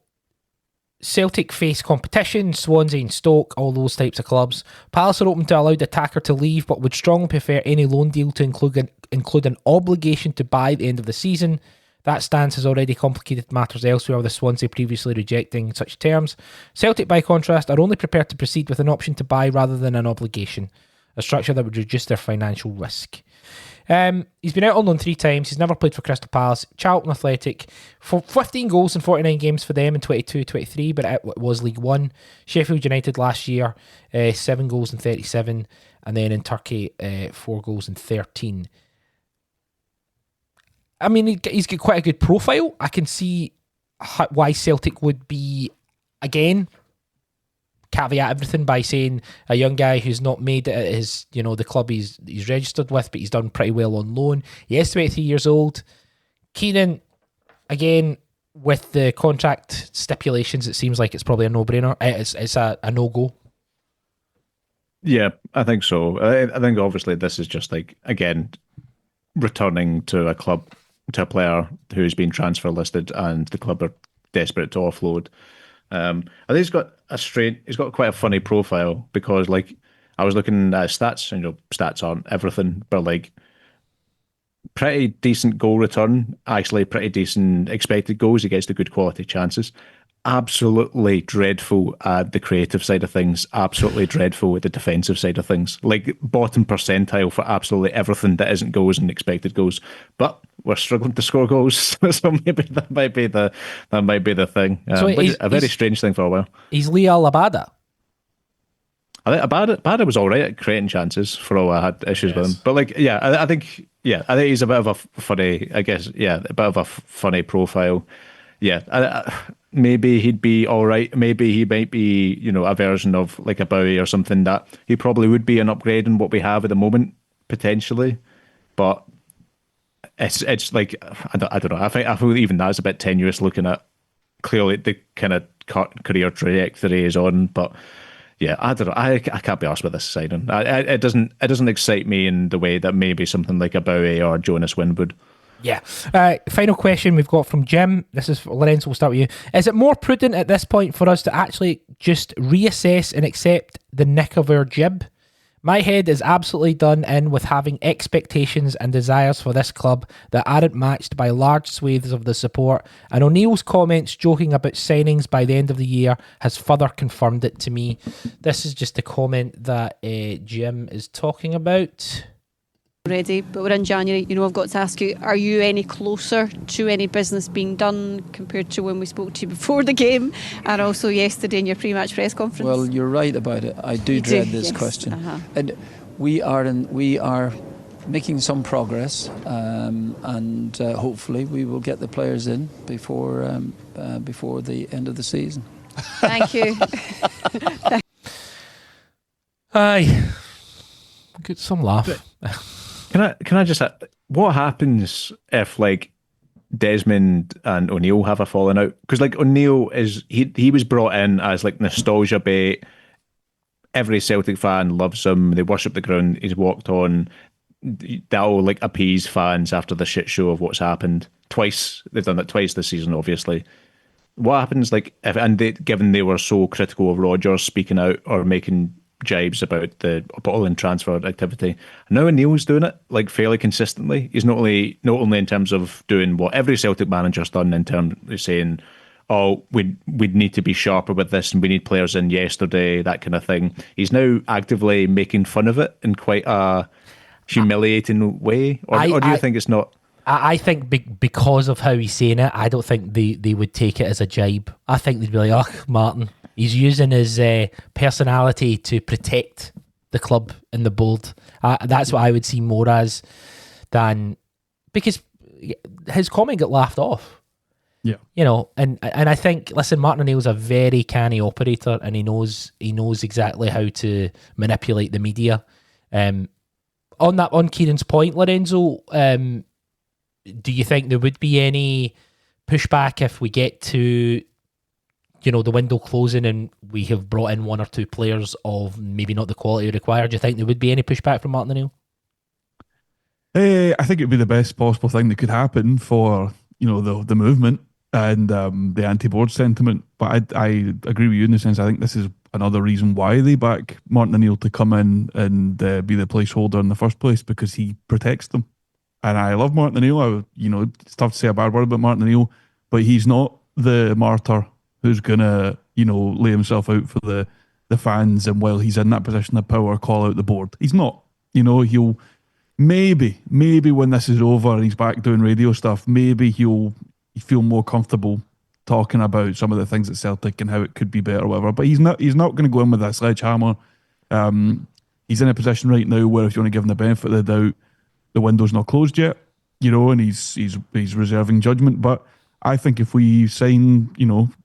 Celtic face competition, Swansea and Stoke, all those types of clubs. Palace are open to allow the attacker to leave, but would strongly prefer any loan deal to include an obligation to buy at the end of the season. That stance has already complicated matters elsewhere, with the Swansea previously rejecting such terms. Celtic, by contrast, are only prepared to proceed with an option to buy rather than an obligation, a structure that would reduce their financial risk. He's been out on loan 3 times. He's never played for Crystal Palace, Charlton Athletic, for 15 goals in 49 games for them in 22-23, but it was League One. Sheffield United last year, 7 goals in 37, and then in Turkey, 4 goals in 13. I mean, he's got quite a good profile. I can see why Celtic would be, again, caveat everything by saying a young guy who's not made it at his, the club he's registered with, but he's done pretty well on loan. He is 23 years old. Kieran, again, with the contract stipulations, it seems like it's probably a no-brainer. It's a no-go. Yeah, I think so. I think obviously this is just like, again, returning to a club, to a player who's been transfer listed and the club are desperate to offload. I think he's got quite a funny profile because, like, I was looking at stats, and stats aren't everything, but like pretty decent goal return, actually pretty decent expected goals. He gets the good quality chances. Absolutely dreadful at the creative side of things, absolutely dreadful at the defensive side of things. Like bottom percentile for absolutely everything that isn't goals and expected goals. But we're struggling to score goals, so maybe that might be the thing. So a very strange thing for a while. He's Liel Abada. I think Abada was all right at creating chances for all I had issues with him. But like, yeah, I think Yeah, I think he's a bit of a funny, I guess, yeah, a bit of a funny profile. Yeah, maybe he'd be all right. Maybe he might be, a version of like a Bowie or something that he probably would be an upgrade in what we have at the moment, potentially. But it's like, I don't know. I feel even that's a bit tenuous looking at clearly the kind of career trajectory is on. But yeah, I don't know. I can't be arsed with this signing. It doesn't excite me in the way that maybe something like a Bowie or Jonas Wind would. Yeah. Final question we've got from Jim. This is Lorenzo. We'll start with you. Is it more prudent at this point for us to actually just reassess and accept the nick of our jib? My head is absolutely done in with having expectations and desires for this club that aren't matched by large swathes of the support, and O'Neill's comments joking about signings by the end of the year has further confirmed it to me. This is just a comment that Jim is talking about. Already, but we're in January. I've got to ask you, are you any closer to any business being done compared to when we spoke to you before the game and also yesterday in your pre-match press conference? Well, you're right about it. I do dread this question. And we are making some progress, and hopefully we will get the players in before the end of the season. Thank you. Aye. Get some laugh. Can I just what happens if like Desmond and O'Neill have a falling out? Because like O'Neill he was brought in as like nostalgia bait. Every Celtic fan loves him. They worship the ground he's walked on. That'll like appease fans after the shit show of what's happened twice. They've done that twice this season, obviously. What happens like given they were so critical of Rodgers speaking out or making jibes about the bottling transfer activity. Now O'Neill's doing it like fairly consistently. He's not only in terms of doing what every Celtic manager's done in terms of saying, "Oh, we'd need to be sharper with this, and we need players in yesterday," that kind of thing. He's now actively making fun of it in quite a humiliating way. Or do you think it's not? I think because of how he's saying it, I don't think they would take it as a jibe. I think they'd be like, "Oh, Martin, he's using his personality to protect the club and the board." That's what I would see more as than, because his comment got laughed off. Yeah, and I think, listen, Martin O'Neill's a very canny operator, and he knows exactly how to manipulate the media. On Kieran's point, Lorenzo, do you think there would be any pushback if we get to the window closing and we have brought in one or two players of maybe not the quality required? Do you think there would be any pushback from Martin O'Neill? I think it would be the best possible thing that could happen for the movement and the anti-board sentiment. But I agree with you in the sense I think this is another reason why they back Martin O'Neill to come in and be the placeholder in the first place, because he protects them. And I love Martin O'Neill. It's tough to say a bad word about Martin O'Neill, but he's not the martyr who's gonna, lay himself out for the fans, and while he's in that position of power, call out the board. He's not. He'll maybe when this is over and he's back doing radio stuff, maybe he'll feel more comfortable talking about some of the things at Celtic and how it could be better or whatever. But he's not going to go in with that sledgehammer. He's in a position right now where if you want to give him the benefit of the doubt, the window's not closed yet, and he's reserving judgment. But I think if we sign,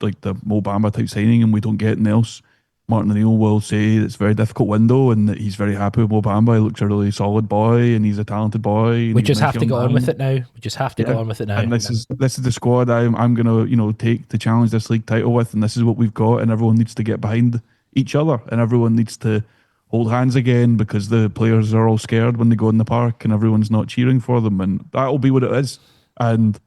like the Mo Bamba type signing and we don't get anything else, Martin O'Neill will say it's a very difficult window and that he's very happy with Mo Bamba. He looks a really solid boy and he's a talented boy. We just have to go on with it now. We just have to go on with it now. And this is the squad I'm going to take to challenge this league title with, and this is what we've got, and everyone needs to get behind each other, and everyone needs to hold hands again, because the players are all scared when they go in the park and everyone's not cheering for them, and that'll be what it is. And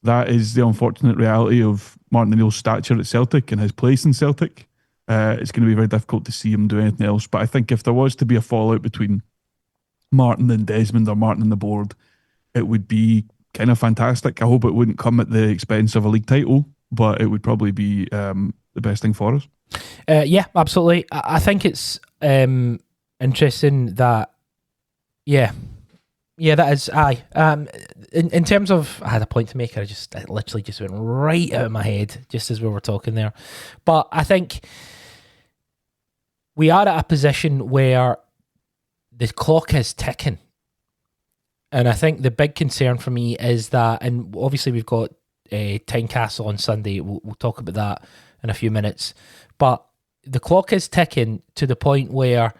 that is the unfortunate reality of Martin O'Neill's stature at Celtic and his place in Celtic. It's going to be very difficult to see him do anything else. But I think if there was to be a fallout between Martin and Desmond or Martin and the board, it would be kind of fantastic. I hope it wouldn't come at the expense of a league title, but it would probably be the best thing for us. Yeah, absolutely. I think it's interesting that, yeah, that is, aye. In terms of, I had a point to make, it literally just went right out of my head just as we were talking there. But I think we are at a position where the clock is ticking. And I think the big concern for me is that, and obviously we've got Tynecastle on Sunday. We'll talk about that in a few minutes. But the clock is ticking to the point where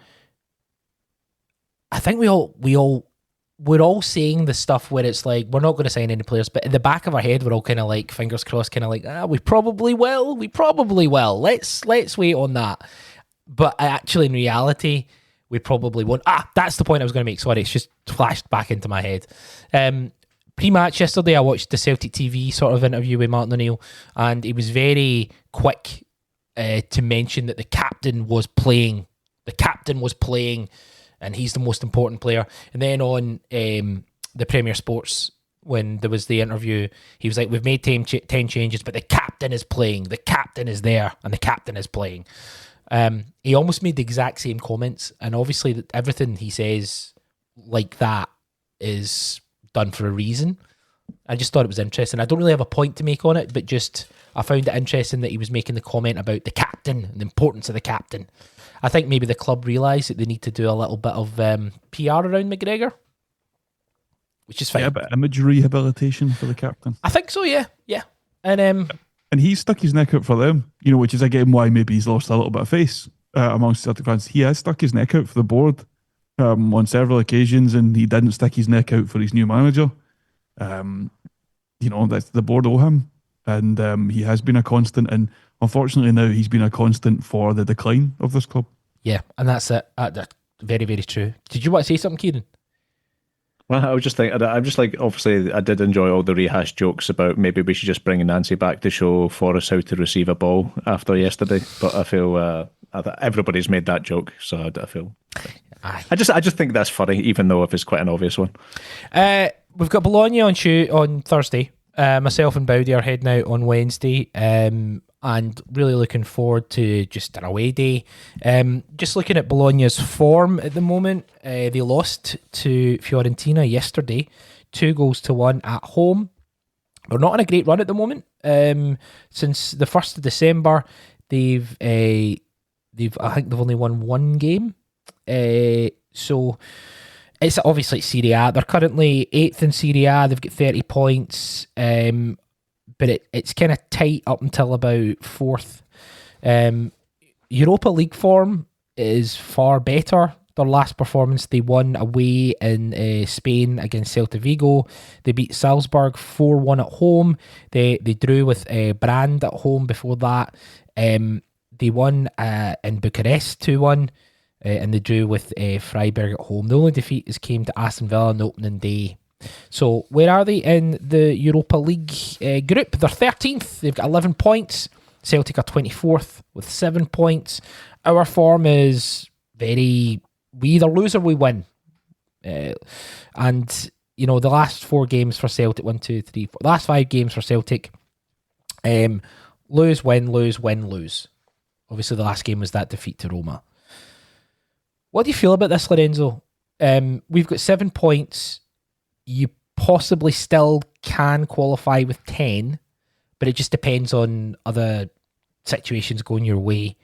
I think we're all saying the stuff where it's like, we're not going to sign any players, but in the back of our head, we're all kind of like, fingers crossed, kind of like, we probably will. Let's wait on that. But actually, in reality, we probably won't. That's the point I was going to make. Sorry, it's just flashed back into my head. Pre-match yesterday, I watched the Celtic TV sort of interview with Martin O'Neill, and he was very quick to mention that the captain was playing. And he's the most important player. And then on the Premier Sports, when there was the interview, he was like, we've made 10 changes, but the captain is playing. The captain is there, and the captain is playing. He almost made the exact same comments, and obviously everything he says like that is done for a reason. I just thought it was interesting. I don't really have a point to make on it, but just I found it interesting that he was making the comment about the captain and the importance of the captain. I think maybe the club realise that they need to do a little bit of PR around McGregor, which is fine. Yeah, but image rehabilitation for the captain. I think so, yeah. And he's stuck his neck out for them, which is again why maybe he's lost a little bit of face amongst Celtic fans. He has stuck his neck out for the board on several occasions, and he didn't stick his neck out for his new manager. That's the board owe him, and he has been a constant, and unfortunately now he's been a constant for the decline of this club. Yeah, and that's it. That's very, very true. Did you want to say something, Kieran? Well, I was just thinking, I'm just like, obviously, I did enjoy all the rehashed jokes about maybe we should just bring Nancy back to show Forrest how to receive a ball after yesterday. But I feel everybody's made that joke, so I feel. I just think that's funny, even though if it's quite an obvious one. We've got Bologna on Thursday. Myself and Bowdy are heading out on Wednesday. And really looking forward to just an away day. Just looking at Bologna's form at the moment, they lost to Fiorentina yesterday, 2-1 at home. They're not on a great run at the moment. Since the 1st of December, I think they've only won one game. So it's obviously Serie A. They're currently 8th in Serie A. They've got 30 points. But it's kind of tight up until about 4th. Europa League form is far better. Their last performance, they won away in Spain against Celta Vigo. They beat Salzburg 4-1 at home. They drew with Brand at home before that. They won in Bucharest 2-1. And they drew with Freiburg at home. The only defeat came to Aston Villa on the opening day. So where are they in the Europa League group? They're 13th. They've got 11 points. Celtic are 24th with 7 points. Our form is we either lose or we win. And, the last 4 games for Celtic, 1, 2, 3, 4, last 5 games for Celtic, lose, win, lose, win, lose. Obviously the last game was that defeat to Roma. What do you feel about this, Lorenzo? We've got 7 points. You possibly still can qualify with 10, but it just depends on other situations going your way.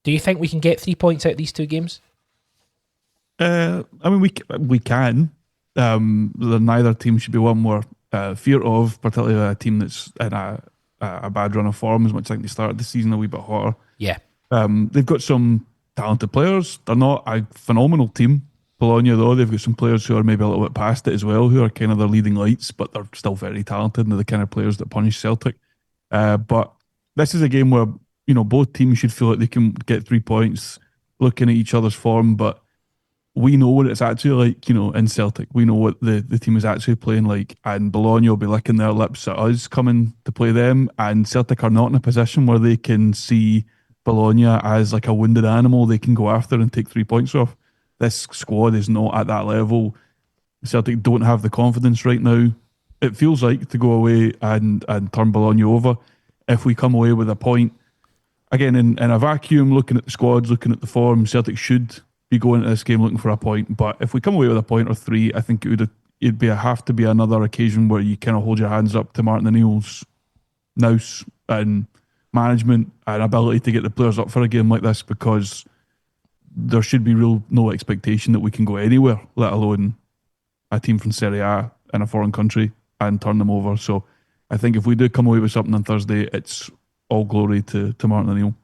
Do you think we can get 3 points out of these 2 games? I mean, we can. Neither team should be one more fear of, particularly a team that's in a bad run of form, as much as I think they started the season a wee bit hotter. Yeah. They've got some talented players. They're not a phenomenal team. Bologna, though, they've got some players who are maybe a little bit past it as well, who are kind of their leading lights, but they're still very talented and they're the kind of players that punish Celtic. But this is a game where, both teams should feel like they can get 3 points looking at each other's form, but we know what it's actually like, in Celtic. We know what the team is actually playing like, and Bologna will be licking their lips at us coming to play them, and Celtic are not in a position where they can see Bologna as like a wounded animal they can go after and take 3 points off. This squad is not at that level. Celtic don't have the confidence right now, it feels like, to go away and turn Bologna over. If we come away with a point, again, in a vacuum, looking at the squads, looking at the form, Celtic should be going into this game looking for a point. But if we come away with a point or 3, I think it'd have to be another occasion where you kind of hold your hands up to Martin O'Neill's nous and management and ability to get the players up for a game like this, because there should be no expectation that we can go anywhere, let alone a team from Serie A in a foreign country and turn them over. So I think if we do come away with something on Thursday, it's all glory to Martin O'Neill.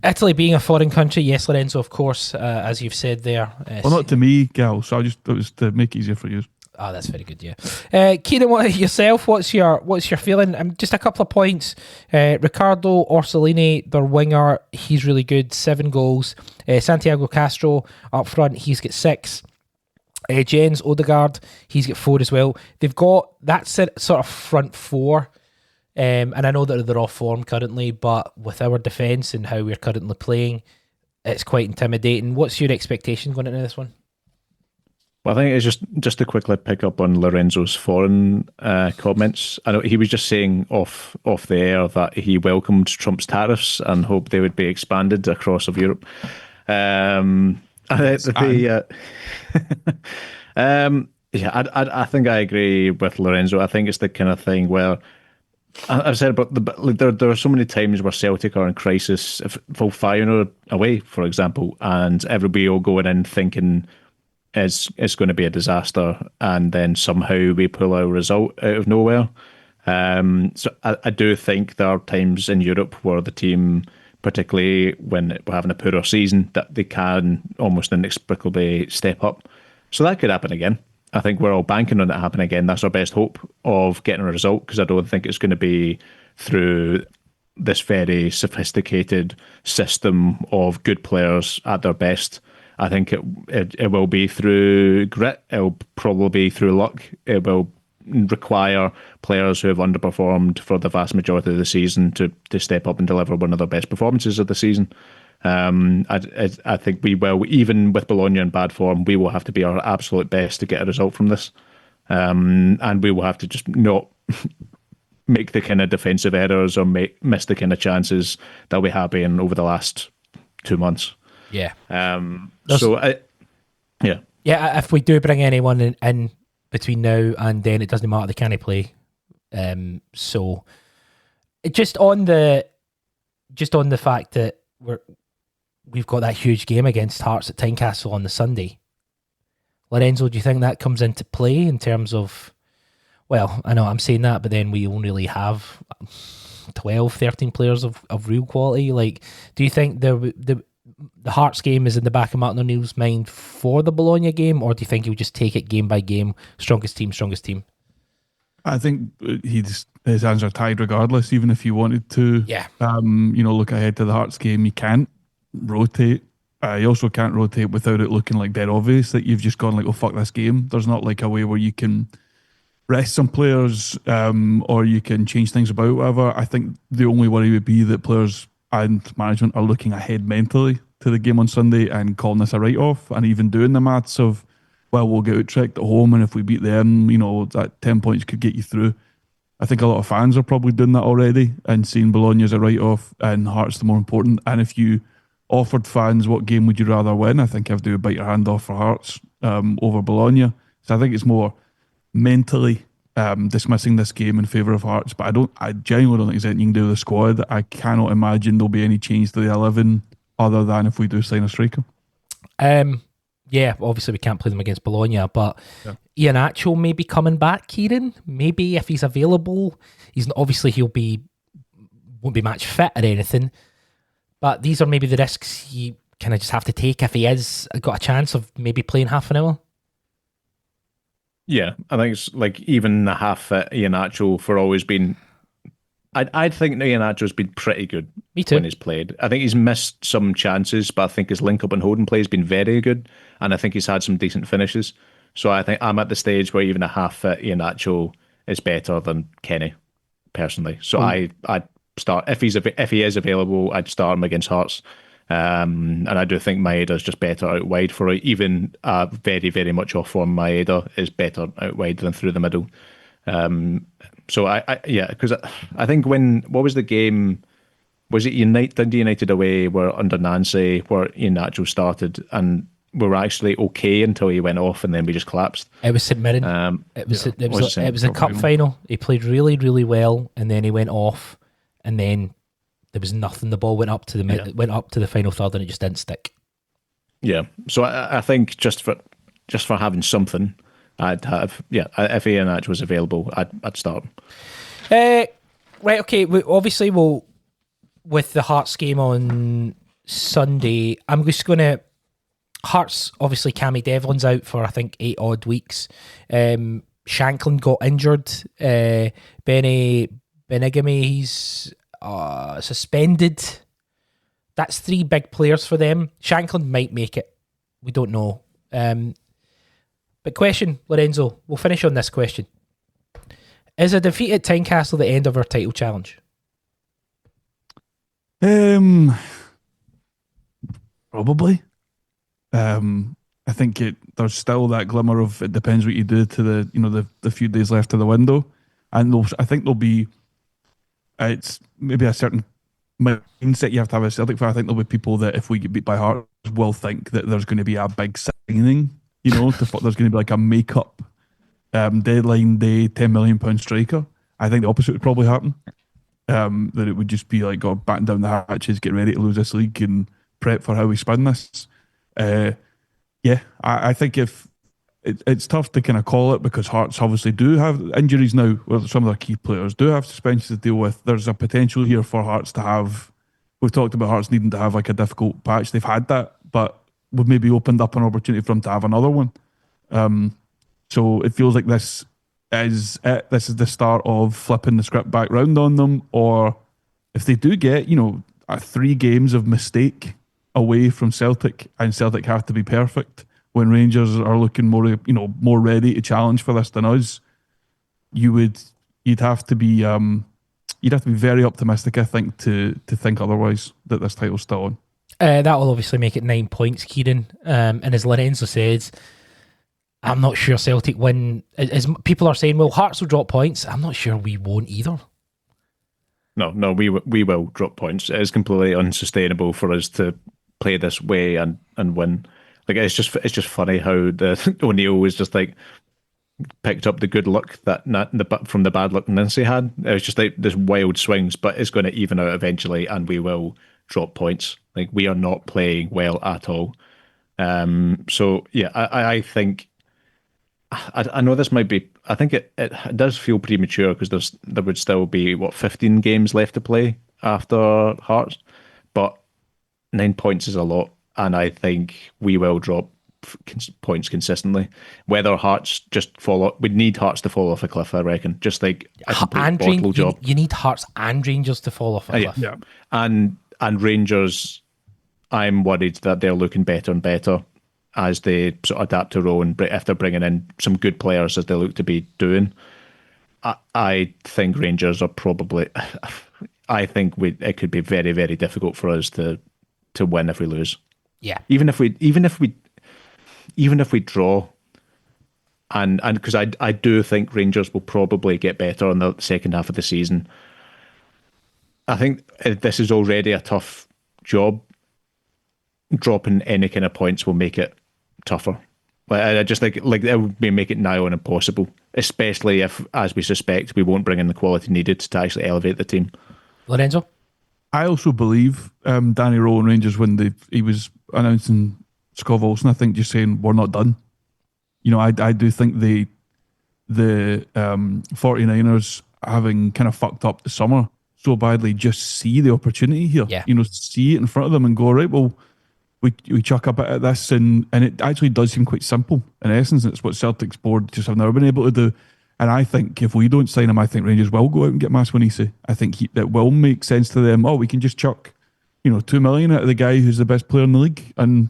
Italy being a foreign country, yes, Lorenzo, of course, as you've said there. Well, not to me, Gal. So it was to make it easier for you. Oh, that's very good, yeah. Kieran, yourself, what's your feeling? Just a couple of points. Riccardo Orsolini, their winger, he's really good, 7 goals. Santiago Castro up front, he's got 6. Jens Odegaard, he's got 4 as well. They've got that sort of front 4. And I know that they're off form currently, but with our defence and how we're currently playing, it's quite intimidating. What's your expectation going into this one? Well, I think it's just to quickly pick up on Lorenzo's foreign comments. I know he was just saying off the air that he welcomed Trump's tariffs and hoped they would be expanded across of Europe. I think I agree with Lorenzo. I think it's the kind of thing where I've said about there are so many times where Celtic are in crisis, for Feyenoord away, for example, and everybody will go in thinking it's going to be a disaster, and then somehow we pull a result out of nowhere. So I do think there are times in Europe where the team, particularly when we're having a poorer season, that they can almost inexplicably step up. So that could happen again. I think we're all banking on it happening again. That's our best hope of getting a result, because I don't think it's going to be through this very sophisticated system of good players at their best. I think it will be through grit. It will probably be through luck. It will require players who have underperformed for the vast majority of the season to step up and deliver one of their best performances of the season. I think we will, even with Bologna in bad form, we will have to be our absolute best to get a result from this. And we will have to just not make the kind of defensive errors or miss the kind of chances that we have been over the last 2 months. Yeah. Yeah. If we do bring anyone in between now and then, it doesn't matter, they can't play. So just on the fact that we've got that huge game against Hearts at Tynecastle on the Sunday. Lorenzo, do you think that comes into play in terms of, well, I know I'm saying that, but then we only really have 12, 13 players of real quality. Like, do you think the Hearts game is in the back of Martin O'Neill's mind for the Bologna game, or do you think he'll just take it game by game, strongest team? I think his hands are tied regardless, even if you wanted to look ahead to the Hearts game. You can't rotate. You also can't rotate without it looking like dead obvious that you've just gone like, oh, fuck this game. There's not like a way where you can rest some players or you can change things about, whatever. I think the only worry would be that players and management are looking ahead mentally to the game on Sunday and calling this a write-off, and even doing the maths of, well, we'll get Utrecht at home, and if we beat them, that 10 points could get you through. I think a lot of fans are probably doing that already and seeing Bologna as a write-off and Hearts the more important. And if you offered fans what game would you rather win, I think I'd bite your hand off for Hearts over Bologna. So I think it's more mentally dismissing this game in favour of Hearts. But I genuinely don't think there's anything you can do with the squad. I cannot imagine there'll be any change to the 11 other than if we do sign a striker. Yeah, obviously we can't play them against Bologna, but Iheanacho may be coming back, Kieran. Maybe if he's available. Obviously won't be match fit or anything. But these are maybe the risks you kind of just have to take if he has got a chance of maybe playing half an hour. Yeah, I think it's like even the half fit Iheanacho for always been. I think Iheanacho's been pretty good. Me too. When he's played. I think he's missed some chances, but I think his link up and holding play has been very good, and I think he's had some decent finishes. So I think I'm at the stage where even a half fit Iheanacho is better than Kenny, personally. So I'd start if he is available. I'd start him against Hearts, and I do think Maeda's just better out wide for it. Even very very much off form Maeda is better out wide than through the middle. So because I think what was the game? Was it Dundee United away where under Nancy where Iheanacho started and we were actually okay until he went off and then we just collapsed? It was St Mirren. It was a cup final. He played really really well and then he went off and then there was nothing. The ball went up to the final third and it just didn't stick. Yeah. So I think just for having something. I'd have, if Iheanacho was available, I'd start him. Right, okay. Obviously, with the Hearts game on Sunday, I'm just going to... Hearts, obviously, Cammy Devlin's out for, I think, 8 odd weeks. Shanklin got injured. Benny Benigamy, he's suspended. That's 3 big players for them. Shanklin might make it. We don't know. But question, Lorenzo, we'll finish on this question. Is a defeat at Tynecastle the end of our title challenge? Probably. I think there's still that glimmer of it depends what you do to the few days left of the window, and I think there'll be it's maybe a certain mindset you have to have a Celtic fan. I think there'll be people that if we get beat by Hearts will think that there's going to be a big signing, there's going to be like a make-up deadline day £10 million striker. I think the opposite would probably happen. That it would just be like, got batten down the hatches, get ready to lose this league and prep for how we spin this. I think if it's tough to kind of call it because Hearts obviously do have injuries now, where some of their key players do have suspensions to deal with. There's a potential here for Hearts to have, we've talked about Hearts needing to have like a difficult patch. They've had that, but we've maybe opened up an opportunity for them to have another one. So it feels like this is it. This is the start of flipping the script back round on them, or if they do get, 3 games of mistake away from Celtic, and Celtic have to be perfect when Rangers are looking more ready to challenge for this than us, you'd have to be very optimistic, I think, to think otherwise that this title's still on. That will obviously make it 9 points, Kieran. And as Lorenzo says, I'm not sure Celtic win. As people are saying, well, Hearts will drop points. I'm not sure we won't either. No, we will drop points. It is completely unsustainable for us to play this way and win. Like it's just funny how the O'Neill was just like picked up the good luck from the bad luck Nancy had. It was just like this wild swings, but it's going to even out eventually, and we will drop points. Like we are not playing well at all. So yeah, I think. I know this might be. I think it does feel premature because there would still be 15 games left to play after Hearts, but 9 points is a lot, and I think we will drop points consistently. Whether Hearts just fall off, we need Hearts to fall off a cliff. I reckon, just like a complete bottle job. You need Hearts and Rangers to fall off a cliff. Yeah, and Rangers, I'm worried that they're looking better and better as they sort of adapt to role, and if they're bringing in some good players as they look to be doing. I think Rangers are probably. I think it could be very, very difficult for us to win if we lose. Yeah. Even if we draw, and because I do think Rangers will probably get better in the second half of the season. I think this is already a tough job. Dropping any kind of points will make it tougher. I just like it would make it nigh on impossible, especially if, as we suspect, we won't bring in the quality needed to actually elevate the team. Lorenzo? I also believe Danny Rowe and Rangers, when he was announcing Scott Olsen, I think just saying we're not done. I do think the 49ers, having kind of fucked up the summer so badly, just see the opportunity here. Yeah. See it in front of them and go, right, well, we chuck a bit at this, and it actually does seem quite simple. In essence, it's what Celtic's board just have never been able to do. And I think if we don't sign him, I think Rangers will go out and get Maswanisi. I think that will make sense to them. Oh, we can just chuck, $2 million out of the guy who's the best player in the league and,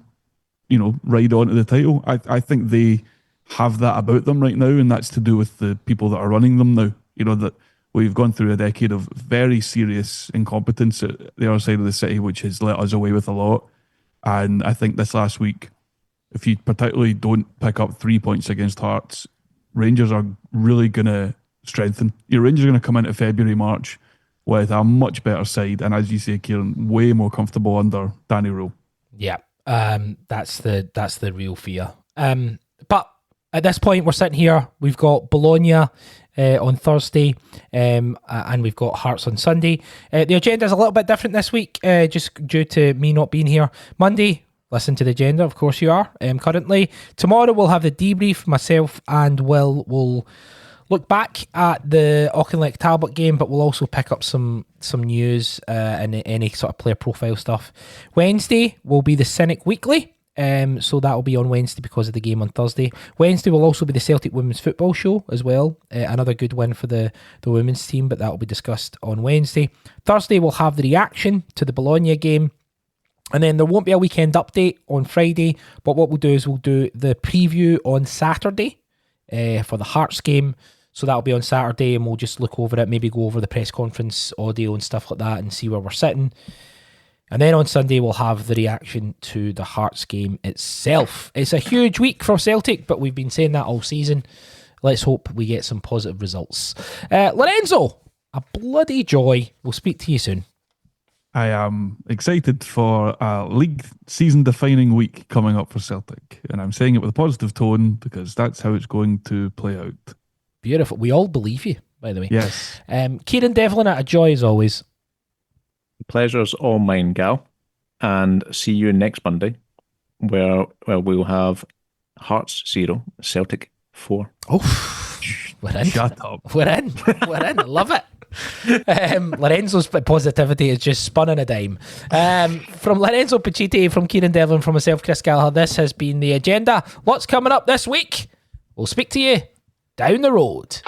ride on to the title. I think they have that about them right now, and that's to do with the people that are running them now. That we've gone through a decade of very serious incompetence at the other side of the city, which has let us away with a lot. And I think this last week, if you particularly don't pick up 3 points against Hearts, Rangers are really going to strengthen. Your Rangers are going to come into February, March with a much better side, and as you say, Kieran, way more comfortable under Danny Rowe. Yeah, that's the real fear. But at this point, we're sitting here. We've got Bologna on Thursday, and we've got Hearts on Sunday. The agenda is a little bit different this week, just due to me not being here. Monday, listen to the agenda. Of course you are. Currently, tomorrow we'll have the debrief. Myself and Will will look back at the Auchinleck Talbot game, but we'll also pick up some news and any sort of player profile stuff. Wednesday will be the Cynic Weekly. So that will be on Wednesday because of the game on Thursday. Wednesday will also be the Celtic Women's Football Show as well. Another good win for the women's team, but that will be discussed on Wednesday. Thursday we'll have the reaction to the Bologna game. And then there won't be a weekend update on Friday, but what we'll do is we'll do the preview on Saturday for the Hearts game. So that'll be on Saturday and we'll just look over it, maybe go over the press conference audio and stuff like that and see where we're sitting. And then on Sunday, we'll have the reaction to the Hearts game itself. It's a huge week for Celtic, but we've been saying that all season. Let's hope we get some positive results. Lorenzo, a bloody joy. We'll speak to you soon. I am excited for a league season-defining week coming up for Celtic. And I'm saying it with a positive tone because that's how it's going to play out. Beautiful. We all believe you, by the way. Yes. Kieran Devlin, a joy as always. Pleasure's all mine, Gal. And see you next Monday, where we'll have Hearts 0, Celtic 4. Oh, we're in. Shut up. We're in. I love it. Lorenzo's positivity is just spun on a dime. From Lorenzo Pacite, from Kieran Devlin, from myself, Chris Gallagher, this has been the agenda. What's coming up this week? We'll speak to you down the road.